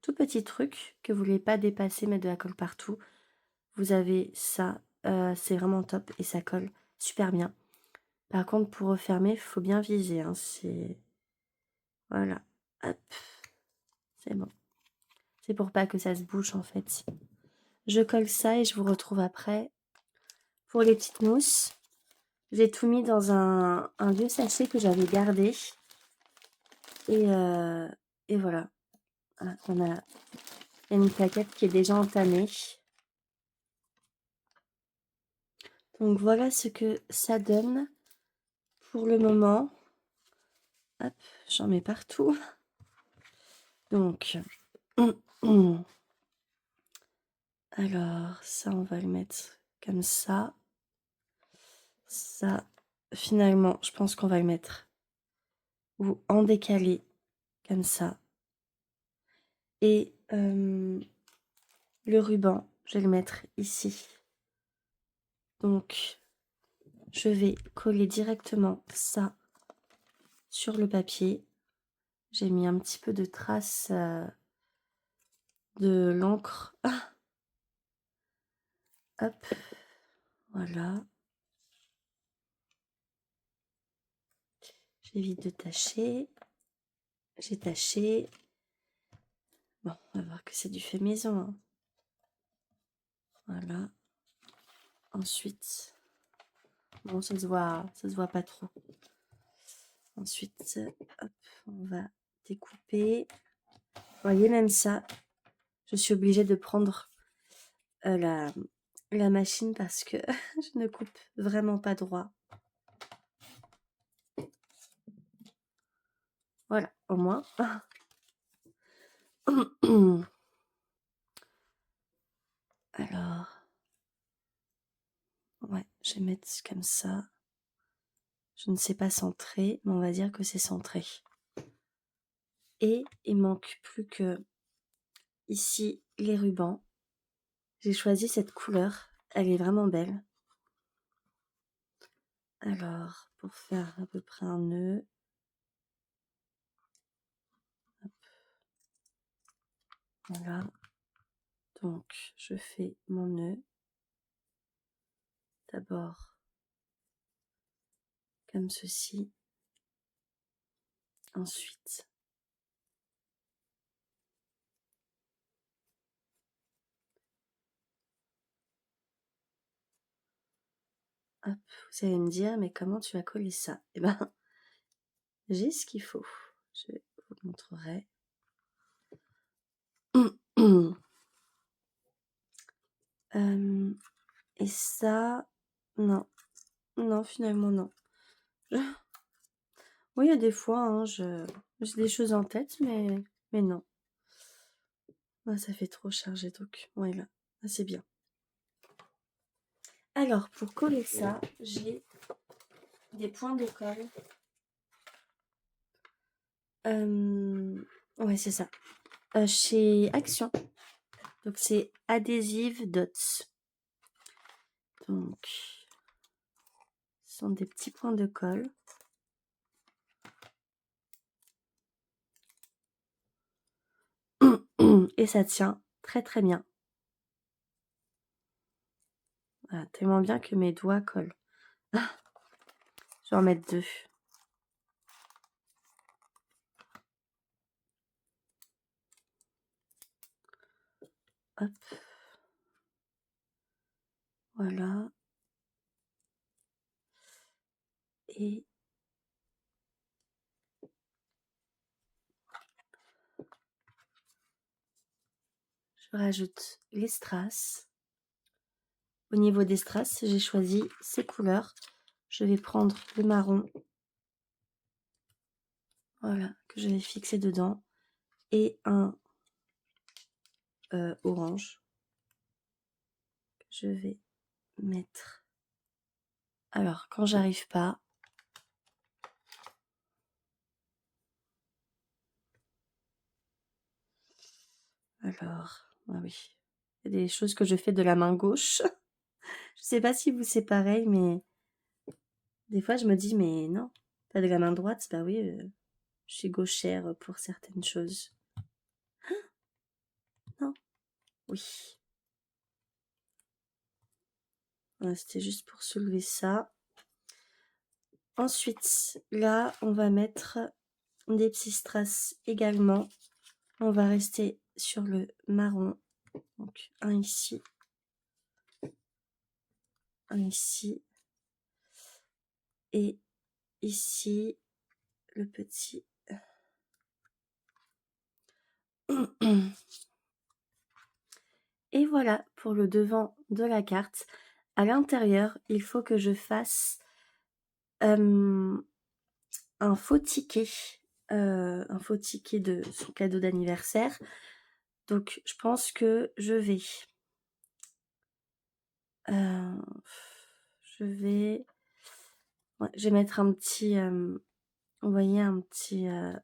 [SPEAKER 1] tout petits trucs que vous voulez pas dépasser, mettre de la colle partout, vous avez ça. C'est vraiment top et ça colle super bien. Par contre, pour refermer, il faut bien viser. Hein, c'est... Voilà. Hop. C'est bon. C'est pour pas que ça se bouche, en fait. Je colle ça et je vous retrouve après. Pour les petites mousses, j'ai tout mis dans un vieux sachet que j'avais gardé. Et voilà. Ah, il y a une plaquette qui est déjà entamée. Donc voilà ce que ça donne pour le moment. Hop, j'en mets partout. Donc, alors ça, on va le mettre comme ça. Ça, finalement, je pense qu'on va le mettre ou en décalé, comme ça. Et le ruban, je vais le mettre ici. Donc, je vais coller directement ça sur le papier. J'ai mis un petit peu de traces de l'encre. Hop, voilà. J'évite de tâcher. J'ai taché. Bon, on va voir que c'est du fait maison. Hein. Voilà. Ensuite, bon, ça se voit pas trop. Ensuite, hop, on va découper. Vous voyez, même ça, je suis obligée de prendre la machine parce que je ne coupe vraiment pas droit. Voilà, au moins. Alors, ouais, je vais mettre comme ça. Je ne sais pas centrer, mais on va dire que c'est centré. Et il manque plus que ici les rubans. J'ai choisi cette couleur, elle est vraiment belle. Alors, pour faire à peu près un nœud, hop, voilà. Donc, je fais mon nœud. D'abord, comme ceci. Ensuite, hop, vous allez me dire, mais comment tu as collé ça? Eh ben, j'ai ce qu'il faut. Je vous montrerai. Et ça, non. Non, finalement, non. Oui, il y a des fois, hein, j'ai des choses en tête, mais non. Ah, ça fait trop chargé donc. Ouais, là. Ah, c'est bien. Alors, pour coller ça, j'ai des points de colle. Ouais, c'est ça. Chez Action. Donc, c'est Adhesive Dots. Donc, ce sont des petits points de colle. Et ça tient très très bien. Voilà, tellement bien que mes doigts collent. Je vais en mettre 2. Hop. Voilà. Et je rajoute les strass. Au niveau des strass, j'ai choisi ces couleurs. Je vais prendre le marron. Voilà, que je vais fixer dedans. Et un orange. Que je vais mettre. Alors, quand j'arrive pas, alors, ah oui, il y a des choses que je fais de la main gauche. Je sais pas si vous c'est pareil, mais des fois je me dis, mais non, pas de la main droite. Bah oui, je suis gauchère pour certaines choses. Non, oui. Voilà, c'était juste pour soulever ça. Ensuite, là, on va mettre des petits strass également. On va rester sur le marron. Donc, un ici. Un ici. Et ici, le petit. Et voilà pour le devant de la carte. À l'intérieur, il faut que je fasse un faux ticket. Un faux ticket de son cadeau d'anniversaire. Donc, je pense que je vais... Ouais, je vais mettre un petit... vous voyez, un petit... je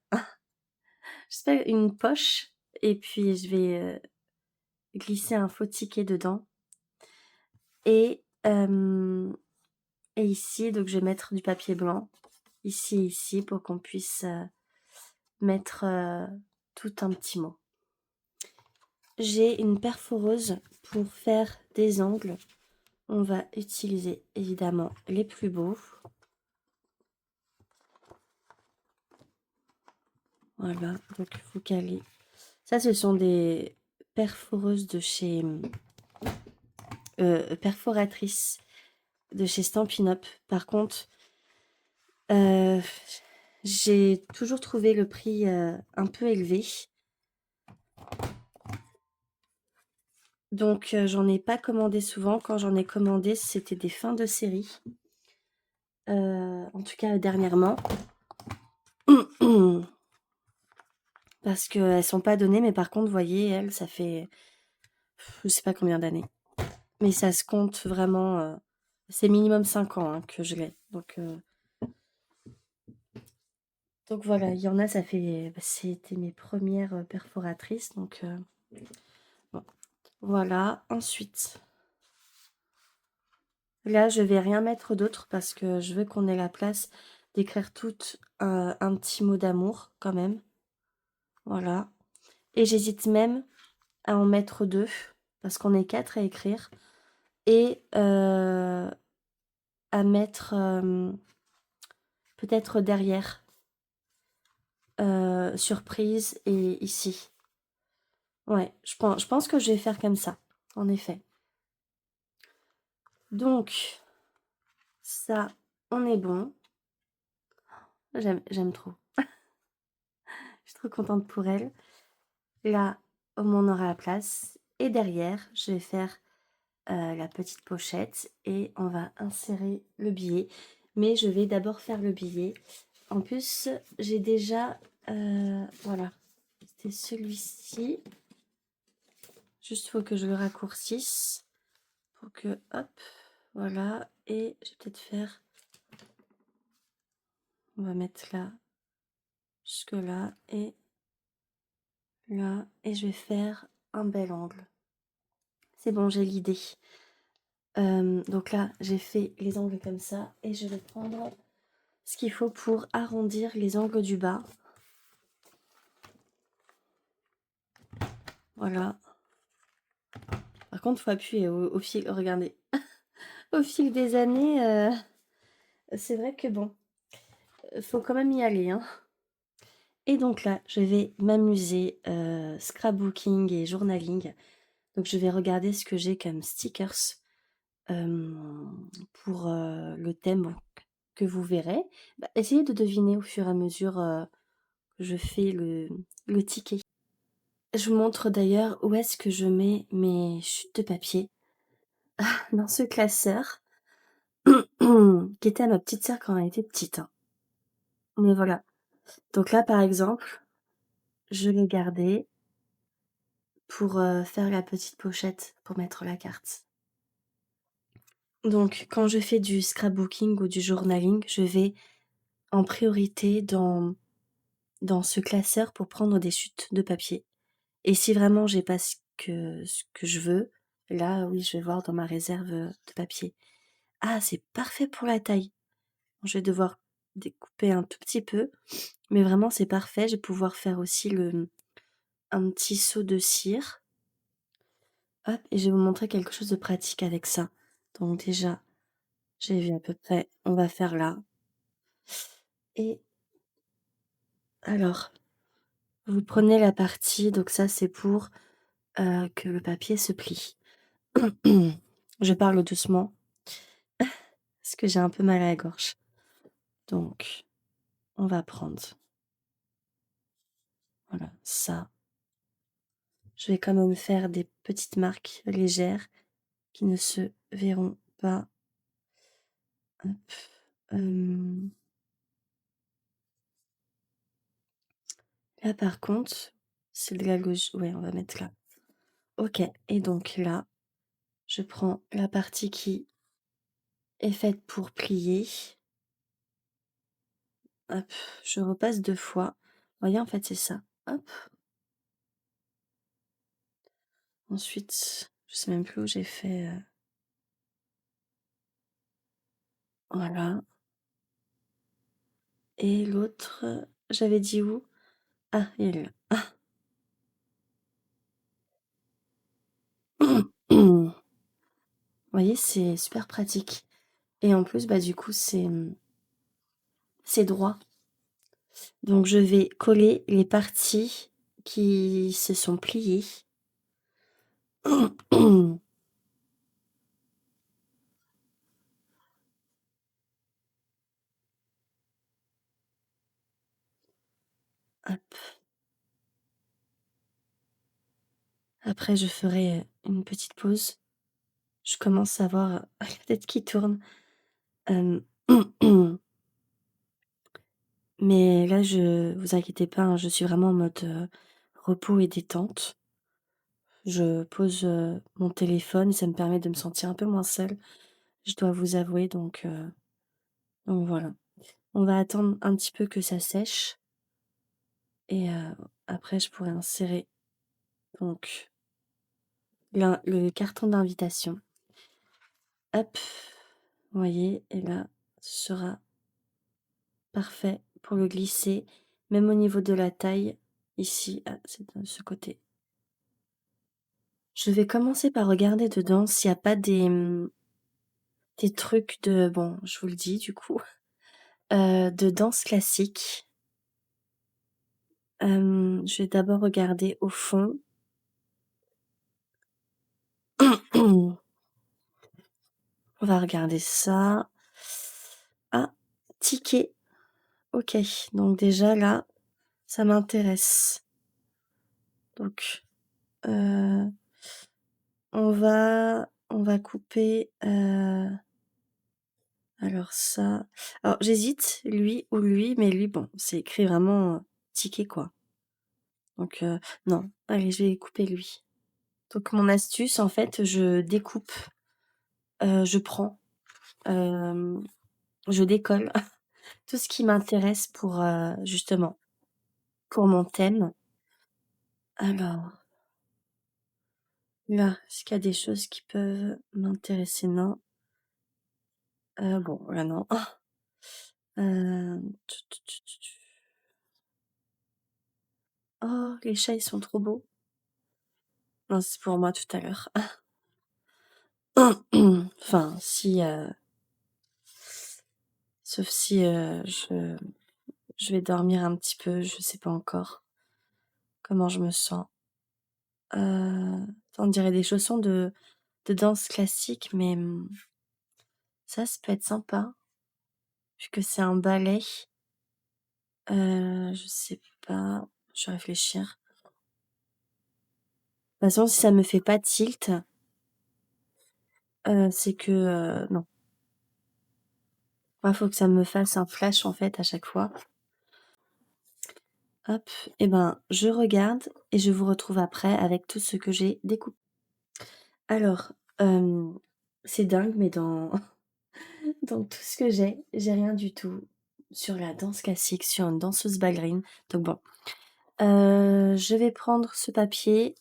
[SPEAKER 1] sais pas, une poche. Et puis, je vais glisser un faux ticket dedans. Et ici, donc je vais mettre du papier blanc. Ici et ici, pour qu'on puisse mettre tout un petit mot. J'ai une perforeuse pour faire des angles. On va utiliser évidemment les plus beaux. Voilà, donc vous calez. Ça, ce sont des perforeuses de chez... perforatrices de chez Stampin' Up. Par contre, j'ai toujours trouvé le prix un peu élevé. Donc, j'en ai pas commandé souvent. Quand j'en ai commandé, c'était des fins de série. En tout cas, dernièrement. Parce qu'elles sont pas données, mais par contre, vous voyez, elles, ça fait... je sais pas combien d'années. Mais ça se compte vraiment... c'est minimum 5 ans hein, que je l'ai. Donc voilà, il y en a, ça fait... c'était mes premières perforatrices. Donc bon. Voilà, ensuite... Là, je vais rien mettre d'autre parce que je veux qu'on ait la place d'écrire tout un petit mot d'amour quand même. Voilà. Et j'hésite même à en mettre 2 parce qu'on est 4 à écrire. Et à mettre peut-être derrière. Surprise et ici. Ouais, je pense que je vais faire comme ça, en effet. Donc, ça, on est bon. J'aime trop. Je suis trop contente pour elle. Là, au moins on aura la place. Et derrière, je vais faire la petite pochette et on va insérer le billet. Mais je vais d'abord faire le billet. En plus, j'ai déjà... voilà. C'était celui-ci. Juste faut que je le raccourcisse pour que hop, voilà et je vais peut-être faire on va mettre là, jusque là et je vais faire un bel angle. C'est bon, j'ai l'idée. Donc là, j'ai fait les angles comme ça et je vais prendre ce qu'il faut pour arrondir les angles du bas. Voilà. Par contre, faut appuyer au fil, regardez, au fil des années, c'est vrai que bon, faut quand même y aller, hein. Et donc là, je vais m'amuser, scrapbooking et journaling. Donc je vais regarder ce que j'ai comme stickers, pour, le thème que vous verrez. Bah, essayez de deviner au fur et à mesure, que je fais le ticket. Je vous montre d'ailleurs où est-ce que je mets mes chutes de papier. Dans ce classeur, qui était à ma petite sœur quand elle était petite, hein. Mais voilà. Donc là, par exemple, je l'ai gardé pour, faire la petite pochette pour mettre la carte. Donc quand je fais du scrapbooking ou du journaling, je vais en priorité dans ce classeur pour prendre des chutes de papier. Et si vraiment j'ai pas ce que je veux, là, oui, je vais voir dans ma réserve, de papier. Ah, c'est parfait pour la taille. Je vais devoir découper un tout petit peu, mais vraiment c'est parfait. Je vais pouvoir faire aussi un petit seau de cire. Hop, et je vais vous montrer quelque chose de pratique avec ça. Donc déjà, j'ai vu à peu près, on va faire là. Et alors, vous prenez la partie, donc ça c'est pour que le papier se plie. Je parle doucement parce que j'ai un peu mal à la gorge. Donc, on va prendre, voilà, ça. Je vais quand même faire des petites marques légères qui ne se verront pas. Hop, hem, là par contre, c'est de la gauche, ouais, on va mettre là. OK et donc là, je prends la partie qui est faite pour plier. Hop, je repasse 2 fois. Vous voyez, en fait, c'est ça. Hop, ensuite, je sais même plus où j'ai fait, voilà et l'autre, j'avais dit où? Ah, il est là. Vous voyez, c'est super pratique et en plus, bah, du coup, c'est droit. Donc je vais coller les parties qui se sont pliées. Hop. Après je ferai, une petite pause. Je commence à avoir, la tête qui tourne. Hem, mais là je vous inquiétez pas, hein, je suis vraiment en mode, repos et détente. Je pose, mon téléphone et ça me permet de me sentir un peu moins seule, je dois vous avouer donc voilà. On va attendre un petit peu que ça sèche et après je pourrai insérer donc le carton d'invitation. Hop, vous voyez? Et là, ce sera parfait pour le glisser, même au niveau de la taille, ici, ah, c'est de ce côté. Je vais commencer par regarder dedans s'il y a pas des trucs de bon, je vous le dis du coup, de danse classique. Je vais d'abord regarder au fond. On va regarder ça. Ah, ticket. OK, donc déjà là, ça m'intéresse. Donc, heu, on va couper, alors ça alors j'hésite, lui ou lui, mais lui, bon, c'est écrit vraiment, ticket, quoi. Donc, non, allez, je vais couper lui. Donc mon astuce, en fait, je découpe, je prends, hem, je décolle tout ce qui m'intéresse pour, justement, pour mon thème. Alors, là, est-ce qu'il y a des choses qui peuvent m'intéresser? Non. Bon, là, non. Oh, les chats, ils sont trop beaux. Non, c'est pour moi tout à l'heure. Enfin, si, sauf si, je vais dormir un petit peu, je sais pas encore comment je me sens. On dirait des chaussons de danse classique, mais, ça peut être sympa, vu que c'est un ballet. Je sais pas, je vais réfléchir. De toute façon, si ça me fait pas tilt, c'est que, non. Ouais, faut que ça me fasse un flash, en fait, à chaque fois. Hop et ben, je regarde et je vous retrouve après avec tout ce que j'ai découpé. Alors, c'est dingue, mais dans dans tout ce que j'ai rien du tout sur la danse classique, sur une danseuse ballerine. Donc bon, je vais prendre ce papier.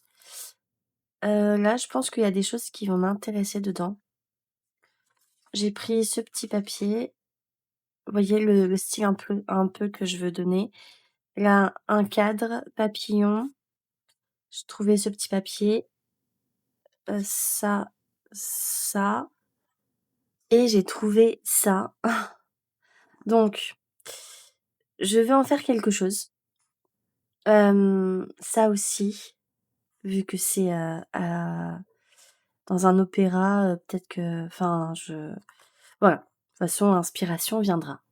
[SPEAKER 1] Là, je pense qu'il y a des choses qui vont m'intéresser dedans. J'ai pris ce petit papier. Vous voyez le style un peu que je veux donner. Là, un cadre, papillon. J'ai trouvé ce petit papier, ça, ça et j'ai trouvé ça. Donc, je vais en faire quelque chose. Ça aussi, vu que c'est, dans un opéra, peut-être que enfin voilà. De toute façon, inspiration viendra.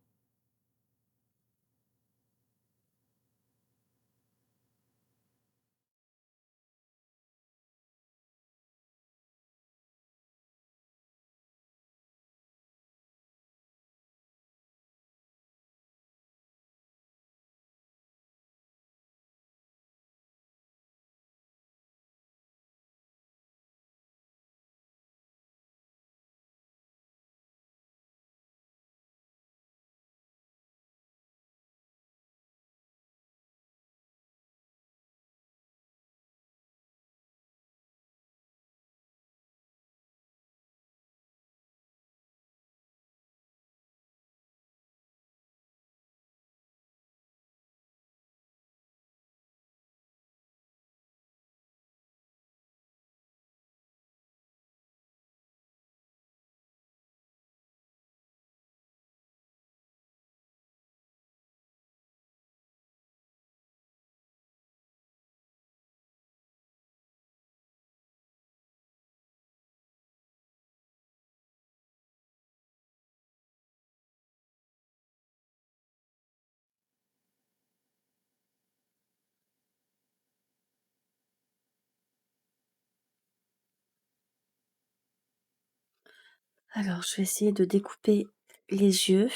[SPEAKER 1] Alors, je vais essayer de découper les yeux.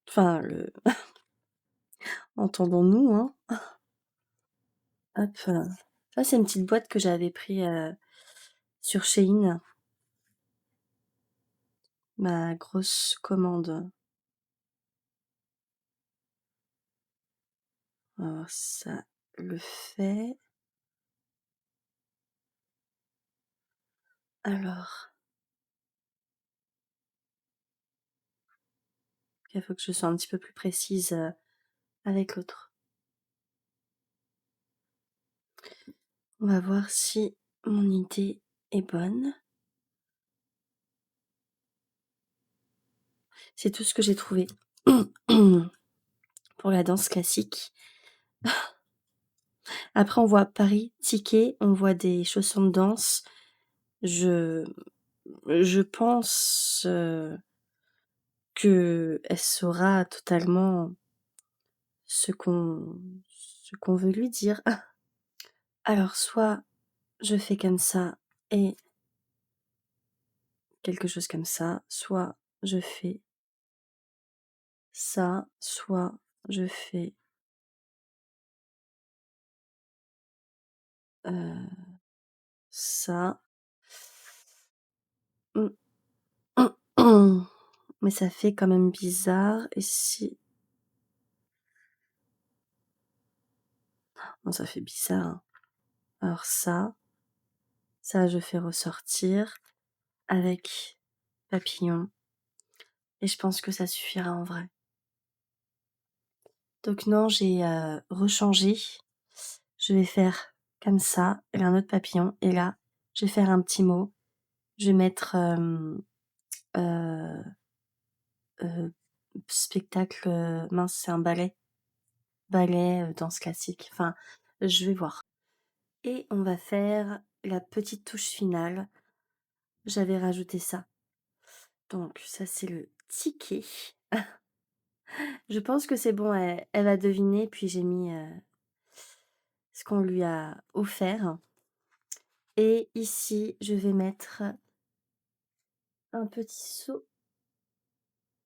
[SPEAKER 1] Enfin, le entendons-nous, hein. Hop, ça, c'est une petite boîte que j'avais pris, sur Shein, ma grosse commande. Alors ça le fait. Alors, il faut que je sois un petit peu plus précise, avec l'autre. On va voir si mon idée est bonne. C'est tout ce que j'ai trouvé pour la danse classique. Après, on voit Paris Ticket, on voit des chaussons de danse. Je je pense, qu'elle saura totalement ce qu'on veut lui dire. Alors soit je fais comme ça et quelque chose comme ça, soit je fais ça, soit je fais, ça. Mmh. Mais ça fait quand même bizarre et si non, ça fait bizarre, hein. Alors ça je fais ressortir avec papillon et je pense que ça suffira en vrai. Donc non, j'ai, rechangé. Je vais faire comme ça et un autre papillon et là, je vais faire un petit mot. Je vais mettre, heu spectacle, mince, c'est un ballet, danse classique, enfin, je vais voir et on va faire la petite touche finale. J'avais rajouté ça. Donc ça, c'est le ticket. Je pense que c'est bon, elle va deviner, puis j'ai mis, ce qu'on lui a offert et ici, je vais mettre un petit seau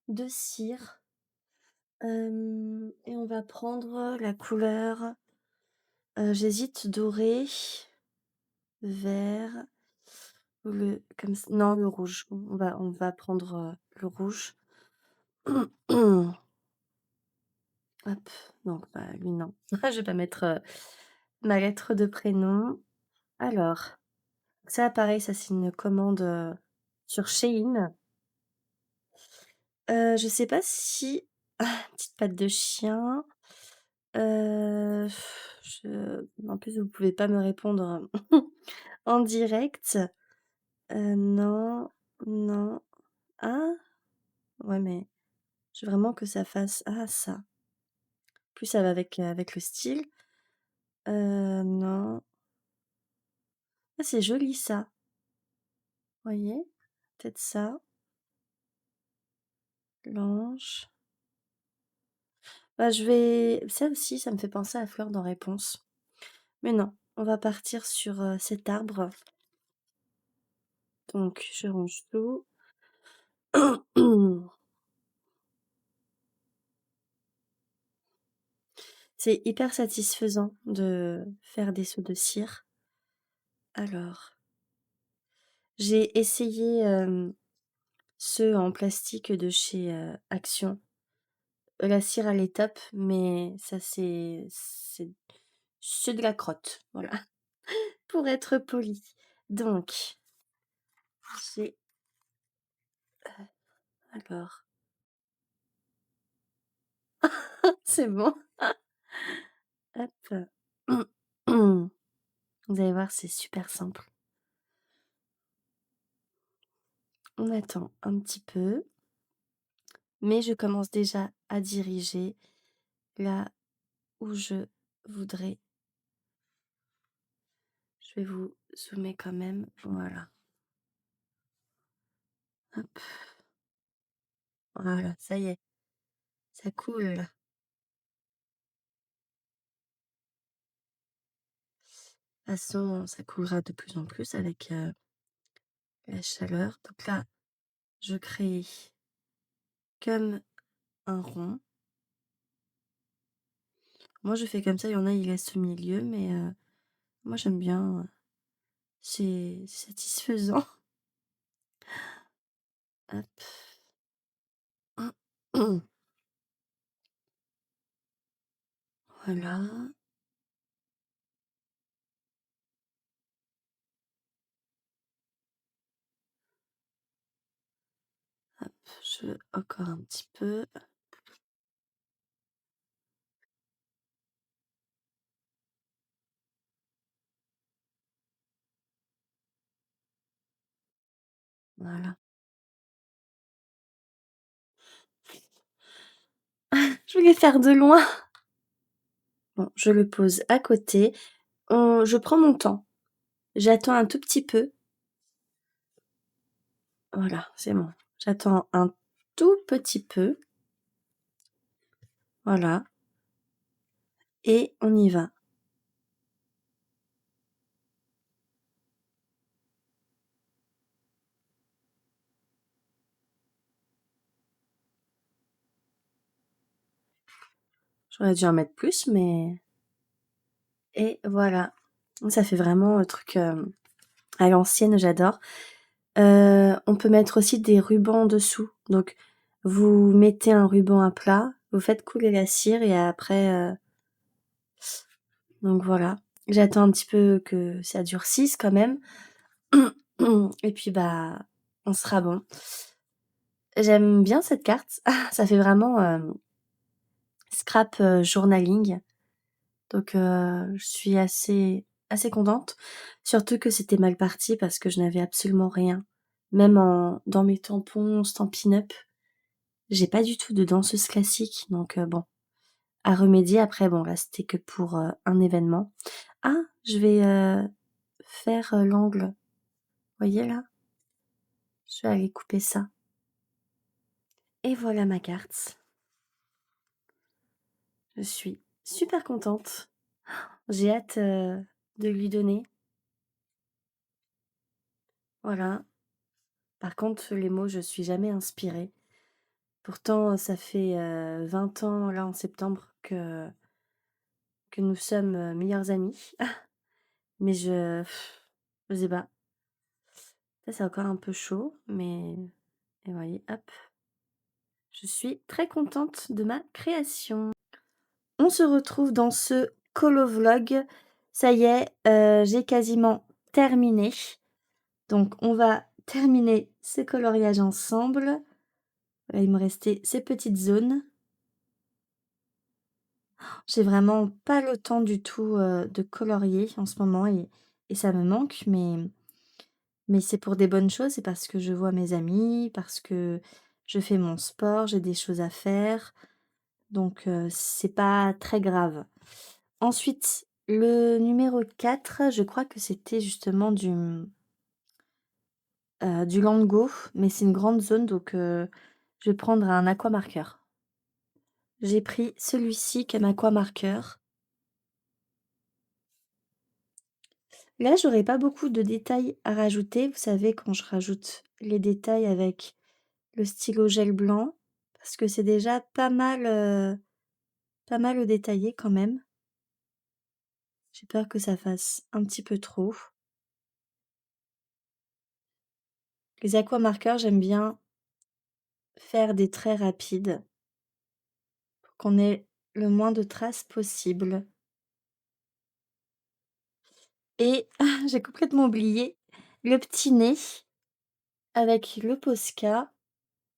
[SPEAKER 1] de cire, et on va prendre la couleur, j'hésite doré, vert ou le comme ç non, le rouge. On va prendre, le rouge. Hop, donc bah, lui non. Je vais pas mettre, ma lettre de prénom. Alors, ça pareil, ça c'est une commande, sur Shein. Je sais pas si petite patte de chien, heu, en plus vous pouvez pas me répondre en direct. Non, non. Ah! Ouais, mais je veux vraiment que ça fasse ça. Plus ça va avec le style. Non. Ah, c'est joli ça, voyez? Peut-être ça, l'ange. Bah, je vais ça aussi, ça me fait penser à Fleur dans Réponse. Mais non, on va partir sur, cet arbre. Donc je range tout. C'est hyper satisfaisant de faire des seaux de cire. Alors, j'ai essayé, ceux en plastique de chez, Action. La cire elle est top, mais ça c'est de la crotte, voilà, pour être polie. Donc, j'ai alors, c'est bon, hop. Vous allez voir, c'est super simple. On attend un petit peu, mais je commence déjà à diriger là où je voudrais. Je vais vous zoomer quand même, voilà. Hop, voilà, ça y est, ça coule. De toute façon, ça coulera de plus en plus avec, la chaleur. Donc là, je crée comme un rond. Moi, je fais comme ça, il y en a, ils laissent au milieu, mais moi, j'aime bien, c'est satisfaisant. Hop. Voilà. Hop, je encore un petit peu. Voilà. Je voulais faire de loin. Bon, je le pose à côté. Je prends mon temps. J'attends un tout petit peu. Voilà, c'est bon. J'attends un tout petit peu. Voilà et on y va. J'aurais dû en mettre plus, mais et voilà. Ça fait vraiment, truc, à l'ancienne, j'adore. On peut mettre aussi des rubans dessous. Donc vous mettez un ruban à plat, vous faites couler la cire et après, donc voilà. J'attends un petit peu que ça durcisse quand même et puis, bah, on sera bon. J'aime bien cette carte. Ça fait vraiment, scrap, journaling. Donc je suis assez contente. Surtout que c'était mal parti parce que je n'avais absolument rien. Même dans mes tampons Stampin' Up, j'ai pas du tout de danseuse classique, donc bon, à remédier. Après bon, là, c'était que pour, un événement. Ah! Je vais, faire, l'angle. Vous voyez là? Je vais aller couper ça et voilà ma carte. Je suis super contente. J'ai hâte, de lui donner. Voilà. Par contre, les mots, je suis jamais inspirée. Pourtant, ça fait, 20 ans, là, en septembre, que nous sommes, meilleures amies. Mais je sais pas. Ça, c'est encore un peu chaud, mais et vous voyez, hop. Je suis très contente de ma création. On se retrouve dans ce colovlog. Ça y est, j'ai quasiment terminé. Donc on va terminer ce coloriage ensemble. Il me restait ces petites zones. J'ai vraiment pas le temps du tout, de colorier en ce moment et ça me manque, mais c'est pour des bonnes choses. C'est parce que je vois mes amis, parce que je fais mon sport, j'ai des choses à faire, donc c'est pas très grave. Ensuite, le numéro 4, je crois que c'était justement du Land Go, mais c'est une grande zone, donc je vais prendre un aquamarqueur. J'ai pris celui-ci comme aquamarqueur. Là, j'aurais pas beaucoup de détails à rajouter. Vous savez, quand je rajoute les détails avec le stylo gel blanc, parce que c'est déjà pas mal détaillé quand même. J'ai peur que ça fasse un petit peu trop. Les aquamarqueurs, j'aime bien faire des traits rapides pour qu'on ait le moins de traces possible. Et j'ai complètement oublié le petit nez avec le Posca.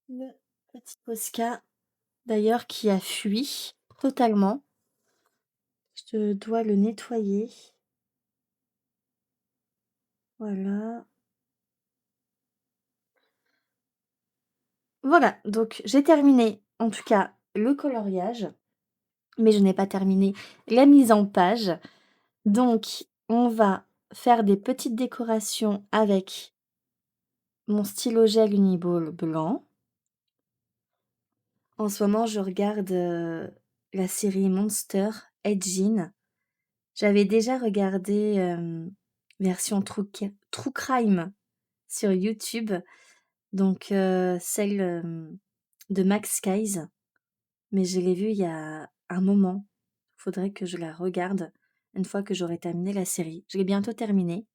[SPEAKER 1] Le petit Posca, d'ailleurs, qui a fui totalement. Je dois le nettoyer. Voilà. Voilà, donc j'ai terminé, en tout cas, le coloriage, mais je n'ai pas terminé la mise en page. Donc, on va faire des petites décorations avec mon stylo gel Uniball blanc. En ce moment, je regarde, la série Monster Edgin. J'avais déjà regardé, version true crime sur YouTube, donc celle, de Max Skies, mais je l'ai vue il y a un moment. Faudrait que je la regarde une fois que j'aurai terminé la série. Je l'ai bientôt terminée.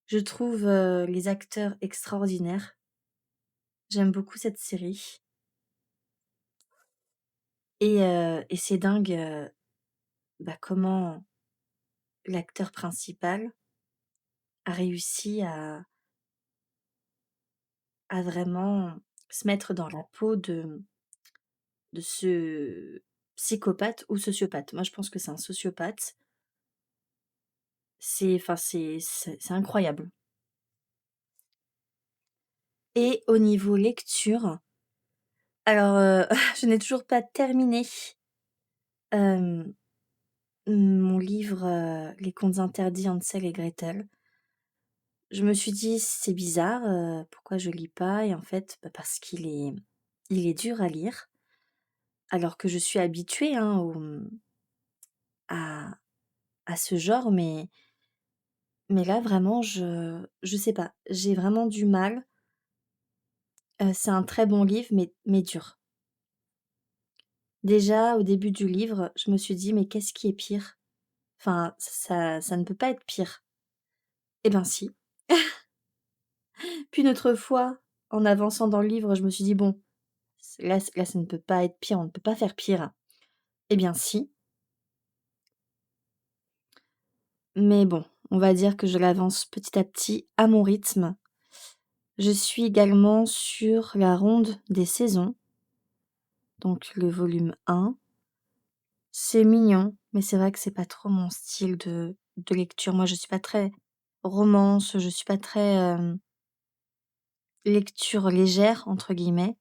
[SPEAKER 1] Je trouve, les acteurs extraordinaires. J'aime beaucoup cette série et c'est dingue, bah, comment l'acteur principal a réussi à vraiment se mettre dans la peau de ce psychopathe ou sociopathe. Moi, je pense que c'est un sociopathe. C'est incroyable. Et au niveau lecture, alors, je n'ai toujours pas terminé, hem, mon livre, Les Contes interdits, Hansel et Gretel. Je me suis dit: «C'est bizarre, pourquoi je lis pas?» et en fait, bah, parce qu'il est dur à lire, alors que je suis habituée, hein, à ce genre, mais là vraiment je sais pas, j'ai vraiment du mal. C'est un très bon livre mais dur. Déjà au début du livre, je me suis dit: «Mais qu'est-ce qui est pire? Enfin, ça ne peut pas être pire. Eh ben si. Puis une autre fois, en avançant dans le livre, je me suis dit: «Bon, là ça ne peut pas être pire, on ne peut pas faire pire». Eh bien si, mais bon, on va dire que je l'avance petit à petit à mon rythme. Je suis également sur La Ronde des saisons, donc le volume 1. C'est mignon, mais c'est vrai que c'est pas trop mon style de lecture. Moi, je suis pas très romance, je suis pas très, «lecture légère» entre guillemets,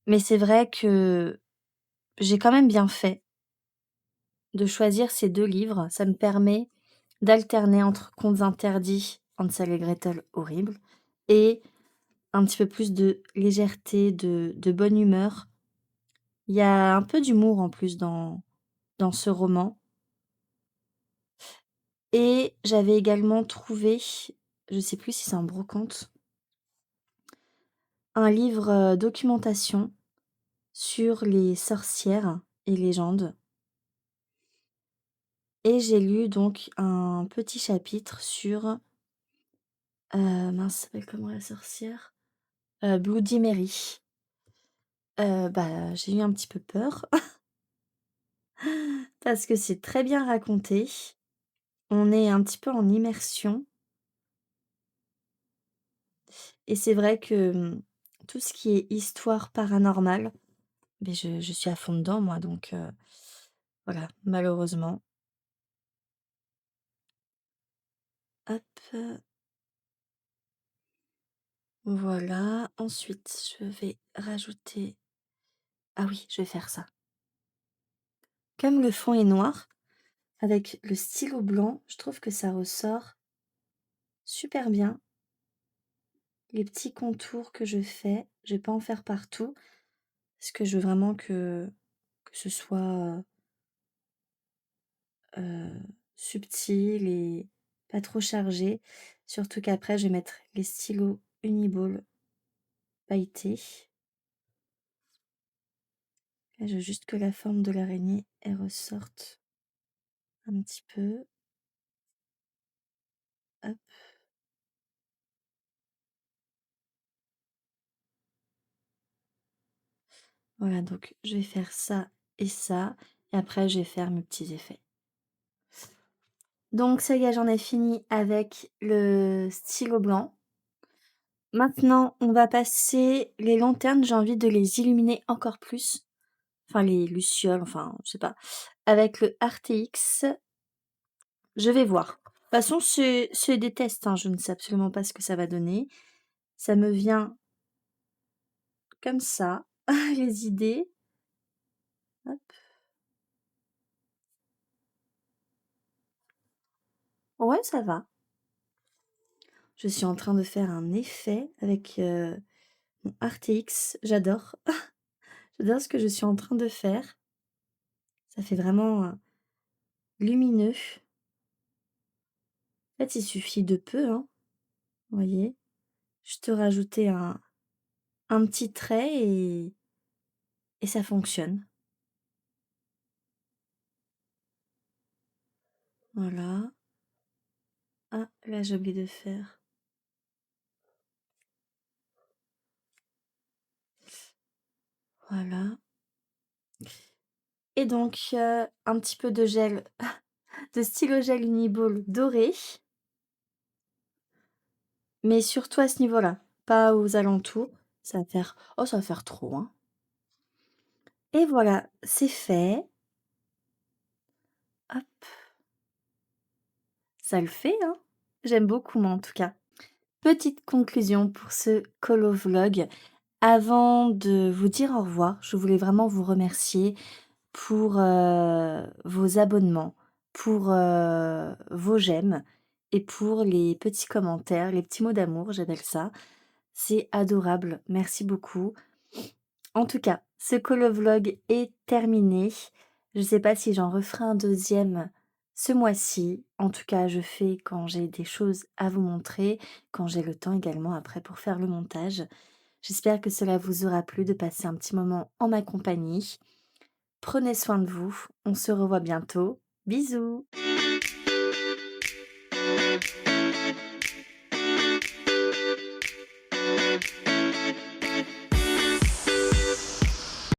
[SPEAKER 1] mais c'est vrai que j'ai quand même bien fait de choisir ces 2 livres. Ça me permet d'alterner entre Contes interdits, Hansel et Gretel, horrible, et un petit peu plus de légèreté, de bonne humeur. Il y a un peu d'humour en plus dans ce roman, et j'avais également trouvé, je sais plus si c'est en brocante, un livre, documentation sur les sorcières et légendes, et j'ai lu donc un petit chapitre sur, mince, ça s'appelle comment la sorcière? Bloody Mary. Bah, j'ai eu un petit peu peur parce que c'est très bien raconté. On est un petit peu en immersion, et c'est vrai que, tout ce qui est histoire paranormale, beh, je suis à fond dedans moi, donc voilà, malheureusement. Hop, voilà. Ensuite, je vais rajouter, ah oui, je vais faire ça. Comme le fond est noir, avec le stylo blanc, je trouve que ça ressort super bien. Les petits contours que je fais, je vais pas en faire partout parce que je veux vraiment que ce soit, heu, subtil et pas trop chargé. Surtout qu'après je vais mettre les stylos Uniball pailletés. Là, je veux juste que la forme de l'araignée, elle ressorte un petit peu. Hop, voilà, donc je vais faire ça, et après je vais faire mes petits effets. Donc ça y est, j'en ai fini avec le stylo blanc. Maintenant, on va passer les lanternes, j'ai envie de les illuminer encore plus, enfin les lucioles, enfin, je sais pas, avec le RTX. Je vais voir. De toute façon, c'est des tests, hein, je ne sais absolument pas ce que ça va donner. Ça me vient comme ça, les idées. Hop. Ouais, ça va. Je suis en train de faire un effet avec, mon RTX. J'adore. J'adore ce que je suis en train de faire. Ça fait vraiment, lumineux. En fait, il suffit de peu, hein, vous voyez? Juste rajouter un petit trait, et ça fonctionne. Voilà. Ah, là, j'ai oublié de faire, voilà, et donc un petit peu de gel, de stylo gel Uniball doré, mais surtout à ce niveau-là, pas aux alentours. Ça va faire trop, hein, et voilà, c'est fait. Hop, ça le fait, hein. J'aime beaucoup moi, en tout cas. Petite conclusion pour ce colovlog. Avant de vous dire au revoir, je voulais vraiment vous remercier pour, vos abonnements, pour, vos j'aime, et pour les petits commentaires, les petits mots d'amour, j'appelle ça. C'est adorable, merci beaucoup. En tout cas, ce colovlog est terminé. Je ne sais pas si j'en referai un deuxième ce mois-ci. En tout cas, je fais quand j'ai des choses à vous montrer, quand j'ai le temps également après pour faire le montage. J'espère que cela vous aura plu de passer un petit moment en ma compagnie. Prenez soin de vous, on se revoit bientôt. Bisous.